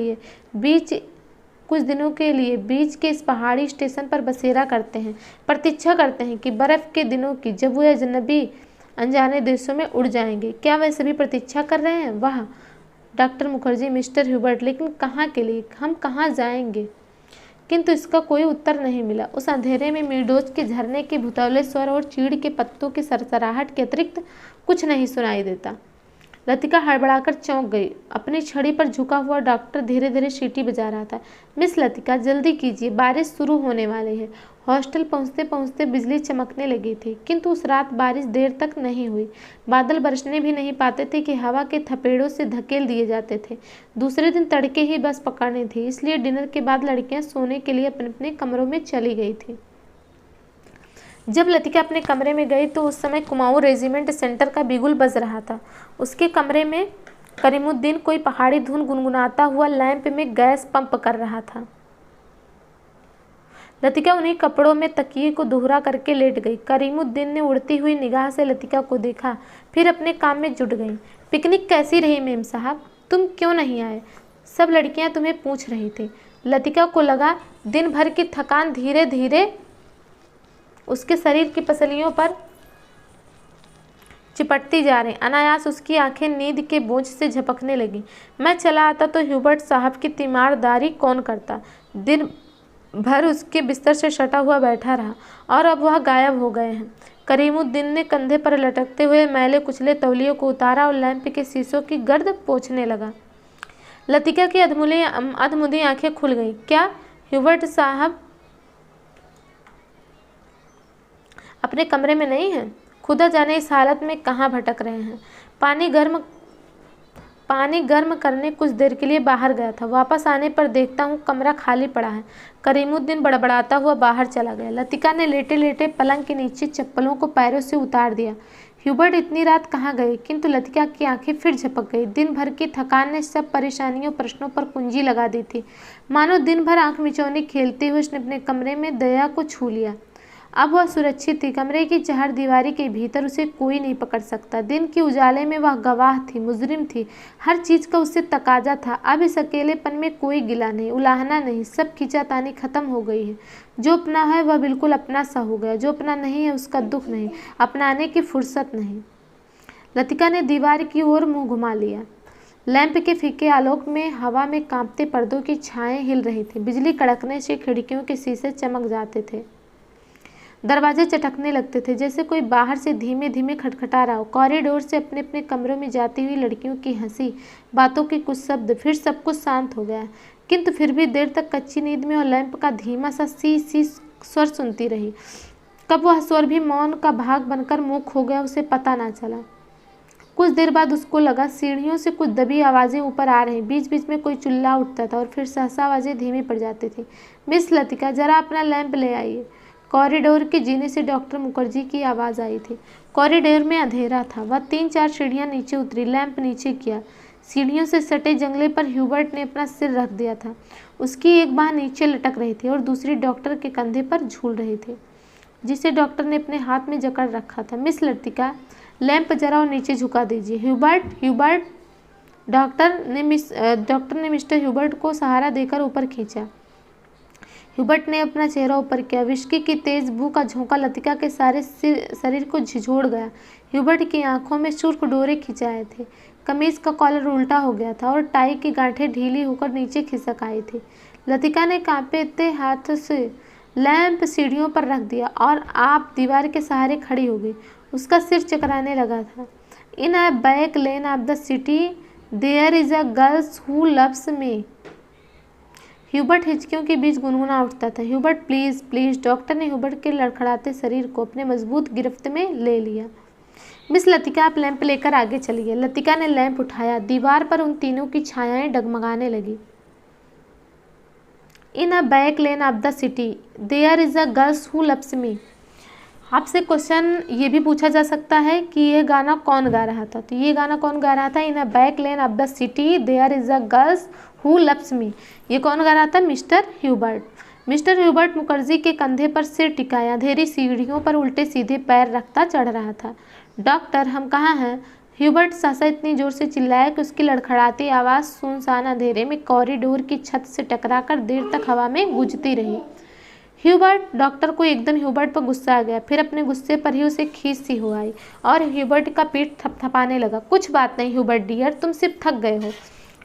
Speaker 1: लिए बीच के इस पहाड़ी स्टेशन पर बसेरा करते हैं, प्रतीक्षा करते हैं कि बर्फ के दिनों की, जब वो अजनबी अनजाने देशों में उड़ जाएंगे। क्या वे सभी प्रतीक्षा कर रहे हैं? वाह डॉक्टर मुखर्जी, मिस्टर ह्यूबर्ट, लेकिन कहाँ के लिए? हम कहाँ जाएंगे? किंतु इसका कोई उत्तर नहीं मिला। उस अंधेरे में मीडोज के झरने के भुतौले स्वर और चीड़ के पत्तों की सरसराहट के अतिरिक्त कुछ नहीं सुनाई देता। लतिका हड़बड़ाकर चौंक गई। अपनी छड़ी पर झुका हुआ डॉक्टर धीरे धीरे सीटी बजा रहा था। मिस लतिका, जल्दी कीजिए, बारिश शुरू होने वाली है। हॉस्टल पहुंचते पहुंचते बिजली चमकने लगी थी, किंतु उस रात बारिश देर तक नहीं हुई। बादल बरसने भी नहीं पाते थे कि हवा के थपेड़ों से धकेल दिए जाते थे। दूसरे दिन तड़के ही बस पकड़नी थी, इसलिए डिनर के बाद लड़कियां सोने के लिए अपने अपने कमरों में चली गई थी। जब लतिका अपने कमरे में गई तो उस समय कुमाऊं रेजिमेंट सेंटर का बिगुल बज रहा था। उसके कमरे में करीमुद्दीन कोई पहाड़ी धुन गुनगुनाता हुआ लैंप में गैस पंप कर रहा था। लतिका उन्हीं कपड़ों में तकिए को दोहरा करके लेट गई। करीमुद्दीन ने उड़ती हुई निगाह से लतिका को देखा, फिर अपने काम में जुट गई। पिकनिक कैसी रही मेम साहब? तुम क्यों नहीं आए? सब लड़कियां तुम्हें पूछ रही थी। लतिका को लगा दिन भर की थकान धीरे धीरे उसके शरीर की पसलियों पर चिपटती जा रही। अनायास उसकी आंखें नींद के बोझ से झपकने लगी। मैं चला आता तो ह्यूबर्ट साहब की तीमारदारी कौन करता? दिन भर उसके बिस्तर से सटा हुआ बैठा रहा और अब वह गायब हो गए हैं। करीमुद्दीन ने कंधे पर लटकते हुए मैले कुचले तौलियों को उतारा और लैंप के शीशों की गर्द पोंछने लगा। लतिका की अधमुंदी आंखें खुल गईं। क्या ह्यूबर्ट साहब अपने कमरे में नहीं हैं? खुदा जाने इस हालत में कहाँ भटक रहे हैं। पानी गर्म करने कुछ देर के लिए बाहर गया था। वापस आने पर देखता हूँ कमरा खाली पड़ा है। करीमुद्दीन बड़बड़ाता हुआ बाहर चला गया। लतिका ने लेटे लेटे पलंग के नीचे चप्पलों को पैरों से उतार दिया। ह्यूबर्ट इतनी रात कहाँ गए? किंतु लतिका की आंखें फिर झपक गई। दिन भर की थकान ने सब परेशानियों प्रश्नों पर कुंजी लगा दी थी। मानो दिन भर आंख मिचौनी खेलते हुए उसने अपने कमरे में दया को छू लिया। अब वह सुरक्षित थी। कमरे की चहारदीवारी के भीतर उसे कोई नहीं पकड़ सकता। दिन के उजाले में वह गवाह थी, मुजरिम थी। हर चीज का उससे तकाजा था। अब इस अकेलेपन में कोई गिला नहीं, उलाहना नहीं। सब खींचातानी खत्म हो गई है। जो अपना है वह बिल्कुल अपना सा हो गया। जो अपना नहीं है उसका दुख नहीं, अपनाने की फुर्सत नहीं। लतिका ने दीवार की ओर मुंह घुमा लिया। लैंप के फीके आलोक में हवा में कांपते पर्दों की छाएं हिल रही थी। बिजली कड़कने से खिड़कियों के शीशे चमक जाते थे। दरवाजे चटकने लगते थे, जैसे कोई बाहर से धीमे धीमे खटखटा रहा हो। कॉरिडोर से अपने अपने कमरों में जाती हुई लड़कियों की हंसी, बातों के कुछ शब्द, फिर सब कुछ शांत हो गया। किंतु फिर भी देर तक कच्ची नींद में और लैंप का धीमा सा सी सी स्वर सुनती रही। कब वह स्वर भी मौन का भाग बनकर मुँह खो गया, उसे पता ना चला। कुछ देर बाद उसको लगा सीढ़ियों से कुछ दबी आवाज़ें ऊपर आ रही। बीच बीच में कोई चिल्ला उठता था और फिर सहसा आवाज़ें धीमी पड़ जाती थी। मिस लतिका, जरा अपना लैंप ले आइए। कॉरिडोर के जीने से डॉक्टर मुखर्जी की आवाज़ आई थी। कॉरिडोर में अंधेरा था। वह 3-4 सीढ़ियाँ नीचे उतरी, लैंप नीचे किया। सीढ़ियों से सटे जंगले पर ह्यूबर्ट ने अपना सिर रख दिया था। उसकी एक बाँह नीचे लटक रही थी और दूसरी डॉक्टर के कंधे पर झूल रही थी, जिसे डॉक्टर ने अपने हाथ में जकड़ रखा था। मिस लतिका, लैंप जरा और नीचे झुका दीजिए। ह्यूबर्ट। डॉक्टर ने मिस्टर ह्यूबर्ट को सहारा देकर ऊपर खींचा। ह्यूबर्ट ने अपना चेहरा ऊपर किया। विस्की की तेज बू का झोंका लतिका के सारे शरीर को झिझोड़ गया। ह्यूबर्ट की आंखों में सुर्ख डोरे खिंचाए थे। कमीज का कॉलर उल्टा हो गया था और टाई की गांठें ढीली होकर नीचे खिसक आई थी। लतिका ने कांपते हाथ से लैंप सीढ़ियों पर रख दिया और आप दीवार के सहारे खड़ी हो गई। उसका सिर चकराने लगा था। In a back lane of the city there is a girls who loves me. Hubert हिचकियों के बीच गुनगुना उठता था। Hubert please please. डॉक्टर ने ह्यूबर्ट के लड़खड़ाते शरीर को अपने मजबूत गिरफ्त में ले लिया। मिस लतिका, आप लैंप लेकर आगे चलिए। लतिका ने लैंप उठाया। दीवार पर उन तीनों की छायाएं डगमगाने लगी। In a back lane of the city there is a girls who loves me. आपसे क्वेश्चन ये भी पूछा जा सकता है कि ये गाना कौन गा रहा था। तो ये गाना कौन गा रहा था? In a back lane of the city there is a girls who loves me. ये कौन गा रहा था? Mister Hubert. Mister Hubert Mukherjee के कंधे पर सिर टिकाया अंधेरी सीढ़ियों पर उल्टे सीधे पैर रखता चढ़ रहा था। डॉक्टर, हम कहाँ हैं? ह्यूबर्ट सहसा इतनी जोर से चिल्लाया कि उसकी लड़खड़ाती आवाज़ सुनसान अंधेरे में कॉरिडोर की छत से टकराकर देर तक हवा में गूंजती रही। ह्यूबर्ट, डॉक्टर को एकदम ह्यूबर्ट पर गुस्सा आ गया। फिर अपने गुस्से पर ही उसे खींच सी हो आई और ह्यूबर्ट का पेट थपथपाने लगा। कुछ बात नहीं ह्यूबर्ट डियर, तुम सिर्फ थक गए हो।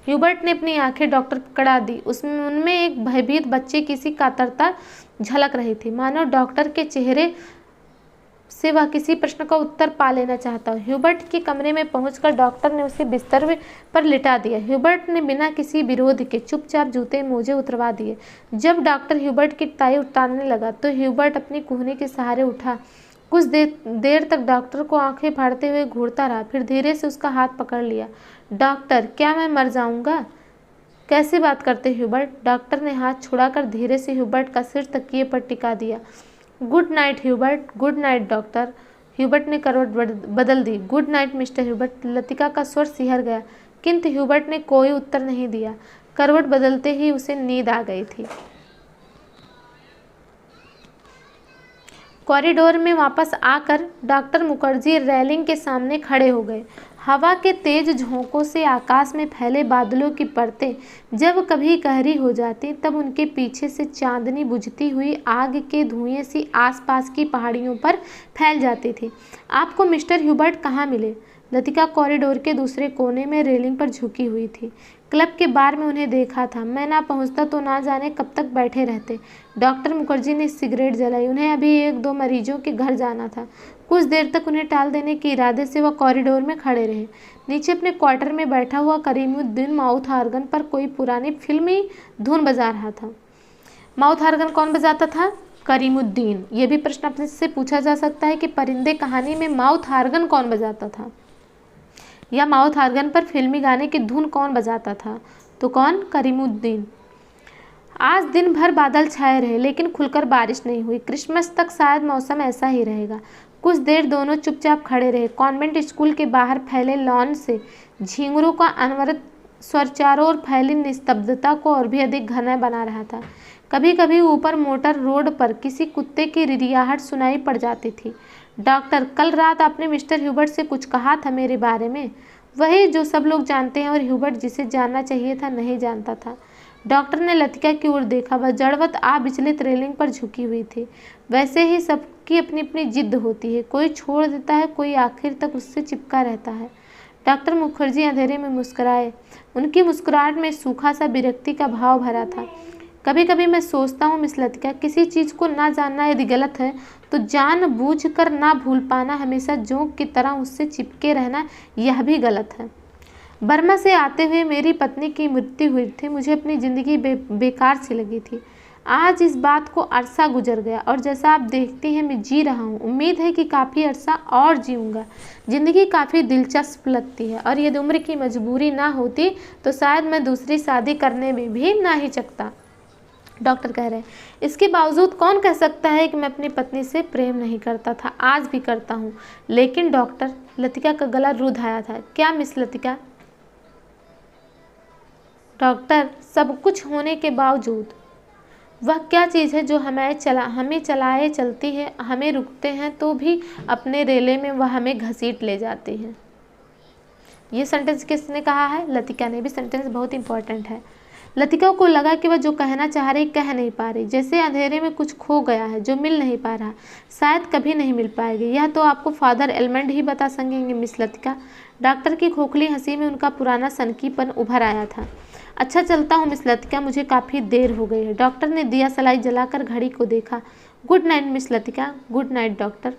Speaker 1: ह्यूबर्ट ने अपनी आंखें डॉक्टर पर कड़ा दी। उसमें उनमें एक भयभीत बच्चे की सी कातरता झलक रही थी, मानो डॉक्टर के चेहरे से वह किसी प्रश्न का उत्तर पा लेना चाहता हो। ह्यूबर्ट के कमरे में पहुंचकर डॉक्टर ने उसे बिस्तर पर लिटा दिया। ह्यूबर्ट ने बिना किसी विरोध के चुपचाप जूते मोजे उतरवा दिए। जब डॉक्टर ह्यूबर्ट की टाई उतारने लगा तो ह्यूबर्ट अपनी कूहनी के सहारे उठा। कुछ देर तक डॉक्टर को आंखें फाड़ते हुए घूरता रहा, फिर धीरे से उसका हाथ पकड़ लिया। डॉक्टर, क्या मैं मर जाऊंगा? कैसे बात करते ह्यूबर्ट? डॉक्टर ने हाथ छुड़ाकर धीरे से ह्यूबर्ट का सिर तकिए पर टिका दिया। Good night Hubert. Good night doctor. Hubert ने करवट बदल दी। Good night mister Hubert. Latika का स्वर सिहर गया, किंतु ह्यूबर्ट ने कोई उत्तर नहीं दिया। करवट बदलते ही उसे नींद आ गई थी। कॉरिडोर में वापस आकर डॉक्टर मुखर्जी रेलिंग के सामने खड़े हो गए। हवा के तेज झोंकों से आकाश में फैले बादलों की परतें जब कभी गहरी हो जाती तब उनके पीछे से चांदनी बुझती हुई आग के धुएं सी आसपास की पहाड़ियों पर फैल जाती थी। आपको मिस्टर ह्यूबर्ट कहाँ मिले? लतिका कॉरिडोर के दूसरे कोने में रेलिंग पर झुकी हुई थी। क्लब के बार में उन्हें देखा था। मैं ना पहुंचता तो ना जाने कब तक बैठे रहते। डॉक्टर मुखर्जी ने सिगरेट जलाई। उन्हें अभी 1-2 मरीजों के घर जाना था। कुछ देर तक उन्हें टाल देने के इरादे से वह कॉरिडोर में खड़े रहे। नीचे अपने क्वार्टर में बैठा हुआ करीमुद्दीन माउथ ऑर्गन पर कोई पुरानी फिल्मी धुन बजा रहा था। माउथ ऑर्गन कौन बजाता था? करीमुद्दीन। ये भी प्रश्न अपने से पूछा जा सकता है कि परिंदे कहानी में माउथ ऑर्गन कौन बजाता था, या माउथ ऑर्गन पर फिल्मी गाने की धुन कौन बजाता था? तो कौन? करीमुद्दीन। आज दिन भर बादल छाए रहे लेकिन खुलकर बारिश नहीं हुई। क्रिसमस तक शायद मौसम ऐसा ही रहेगा। कुछ देर दोनों चुपचाप खड़े रहे। कॉन्वेंट स्कूल के बाहर फैले लॉन से झींगुरों का अनवरत स्वर चारों ओर फैली निस्तब्धता को और भी अधिक घना बना रहा था। कभी कभी ऊपर मोटर रोड पर किसी कुत्ते की रिरियाहट सुनाई पड़ जाती थी। डॉक्टर, कल रात आपने मिस्टर ह्यूबर्ट से कुछ कहा था मेरे बारे में? वही जो सब लोग जानते हैं और ह्यूबर्ट जिसे जानना चाहिए था नहीं जानता था। डॉक्टर ने लतिका की ओर देखा। वह जड़वत विचलित रेलिंग पर झुकी हुई थी। वैसे ही सबकी अपनी अपनी जिद होती है, कोई छोड़ देता है, कोई आखिर तक उससे चिपका रहता है। डॉक्टर मुखर्जी अंधेरे में मुस्कुराए। उनकी मुस्कुराहट में सूखा सा विरक्ति का भाव भरा था। कभी कभी मैं सोचता हूँ मिस लतिका, किसी चीज़ को ना जानना यदि गलत है तो जानबूझकर ना भूल पाना, हमेशा जोंक की तरह उससे चिपके रहना, यह भी गलत है। बर्मा से आते हुए मेरी पत्नी की मृत्यु हुई थी। मुझे अपनी ज़िंदगी बेकार सी लगी थी। आज इस बात को अरसा गुजर गया और जैसा आप देखती हैं मैं जी रहा हूँ। उम्मीद है कि काफ़ी अरसा और जीऊँगा। ज़िंदगी काफ़ी दिलचस्प लगती है और यदि उम्र की मजबूरी ना होती तो शायद मैं दूसरी शादी करने में भी ना हिचकता। डॉक्टर कह रहे हैं, इसके बावजूद कौन कह सकता है कि मैं अपनी पत्नी से प्रेम नहीं करता था? आज भी करता हूँ। लेकिन डॉक्टर, लतिका का गला रुध आया था। क्या मिस लतिका? डॉक्टर, सब कुछ होने के बावजूद वह क्या चीज़ है जो हमें चलाए चलती है, हमें रुकते हैं तो भी अपने रेले में वह हमें घसीट ले जाती है। ये सेंटेंस किसने कहा है? लतिका ने भी। सेंटेंस बहुत इंपॉर्टेंट है। लतिका को लगा कि वह जो कहना चाह रही कह नहीं पा रही, जैसे अंधेरे में कुछ खो गया है जो मिल नहीं पा रहा, शायद कभी नहीं मिल पाएगी। यह तो आपको फादर एलमंड ही बता सकेंगे मिस लतिका। डॉक्टर की खोखली हंसी में उनका पुराना सनकीपन उभर आया था। अच्छा, चलता हूँ मिस लतिका, मुझे काफ़ी देर हो गई है। डॉक्टर ने दिया सलाई जलाकर घड़ी को देखा। Good night miss Latika. Good night doctor.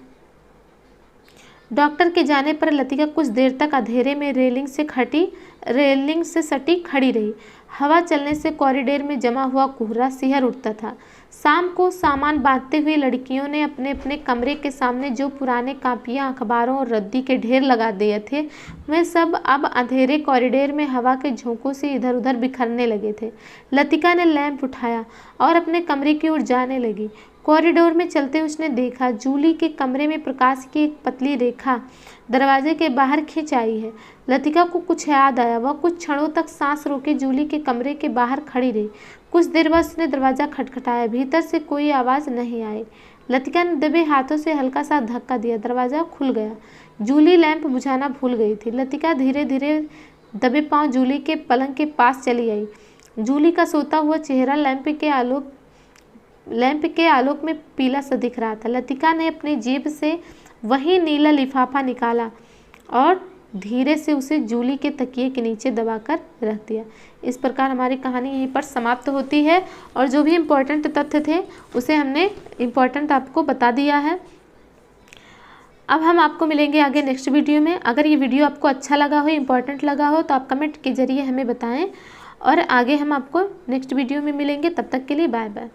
Speaker 1: Doctor के जाने पर लतिका कुछ देर तक अंधेरे में रेलिंग से सटी खड़ी रही। हवा चलने से कॉरिडोर में जमा हुआ कोहरा सिहर उठता था। शाम को सामान बांधते हुए लड़कियों ने अपने अपने कमरे के सामने जो पुराने कापियाँ, अखबारों और रद्दी के ढेर लगा दिए थे, वे सब अब अंधेरे कॉरिडोर में हवा के झोंकों से इधर उधर बिखरने लगे थे। लतिका ने लैंप उठाया और अपने कमरे की ओर जाने लगी। कॉरिडोर में चलते उसने देखा जूली के कमरे में प्रकाश की एक पतली रेखा दरवाजे के बाहर खिंच आई है। लतिका को कुछ याद आया। वह कुछ क्षणों तक सांस रोके जूली के कमरे के बाहर खड़ी रही। कुछ देर बाद उसने दरवाज़ा खटखटाया। भीतर से कोई आवाज़ नहीं आई। लतिका ने दबे हाथों से हल्का सा धक्का दिया। दरवाज़ा खुल गया। जूली लैंप बुझाना भूल गई थी। लतिका धीरे धीरे दबे पांव जूली के पलंग के पास चली आई। जूली का सोता हुआ चेहरा लैंप के आलोक में पीला सा दिख रहा था। लतिका ने अपनी जेब से वही नीला लिफाफा निकाला और धीरे से उसे जूली के तकिए के नीचे दबाकर रख दिया। इस प्रकार हमारी कहानी यहीं पर समाप्त होती है और जो भी इम्पोर्टेंट तथ्य थे उसे हमने इम्पोर्टेंट आपको बता दिया है। अब हम आपको मिलेंगे आगे नेक्स्ट वीडियो में। अगर ये वीडियो आपको अच्छा लगा हो, इम्पोर्टेंट लगा हो, तो आप कमेंट के जरिए हमें बताएं और आगे हम आपको नेक्स्ट वीडियो में मिलेंगे। तब तक के लिए बाय बाय।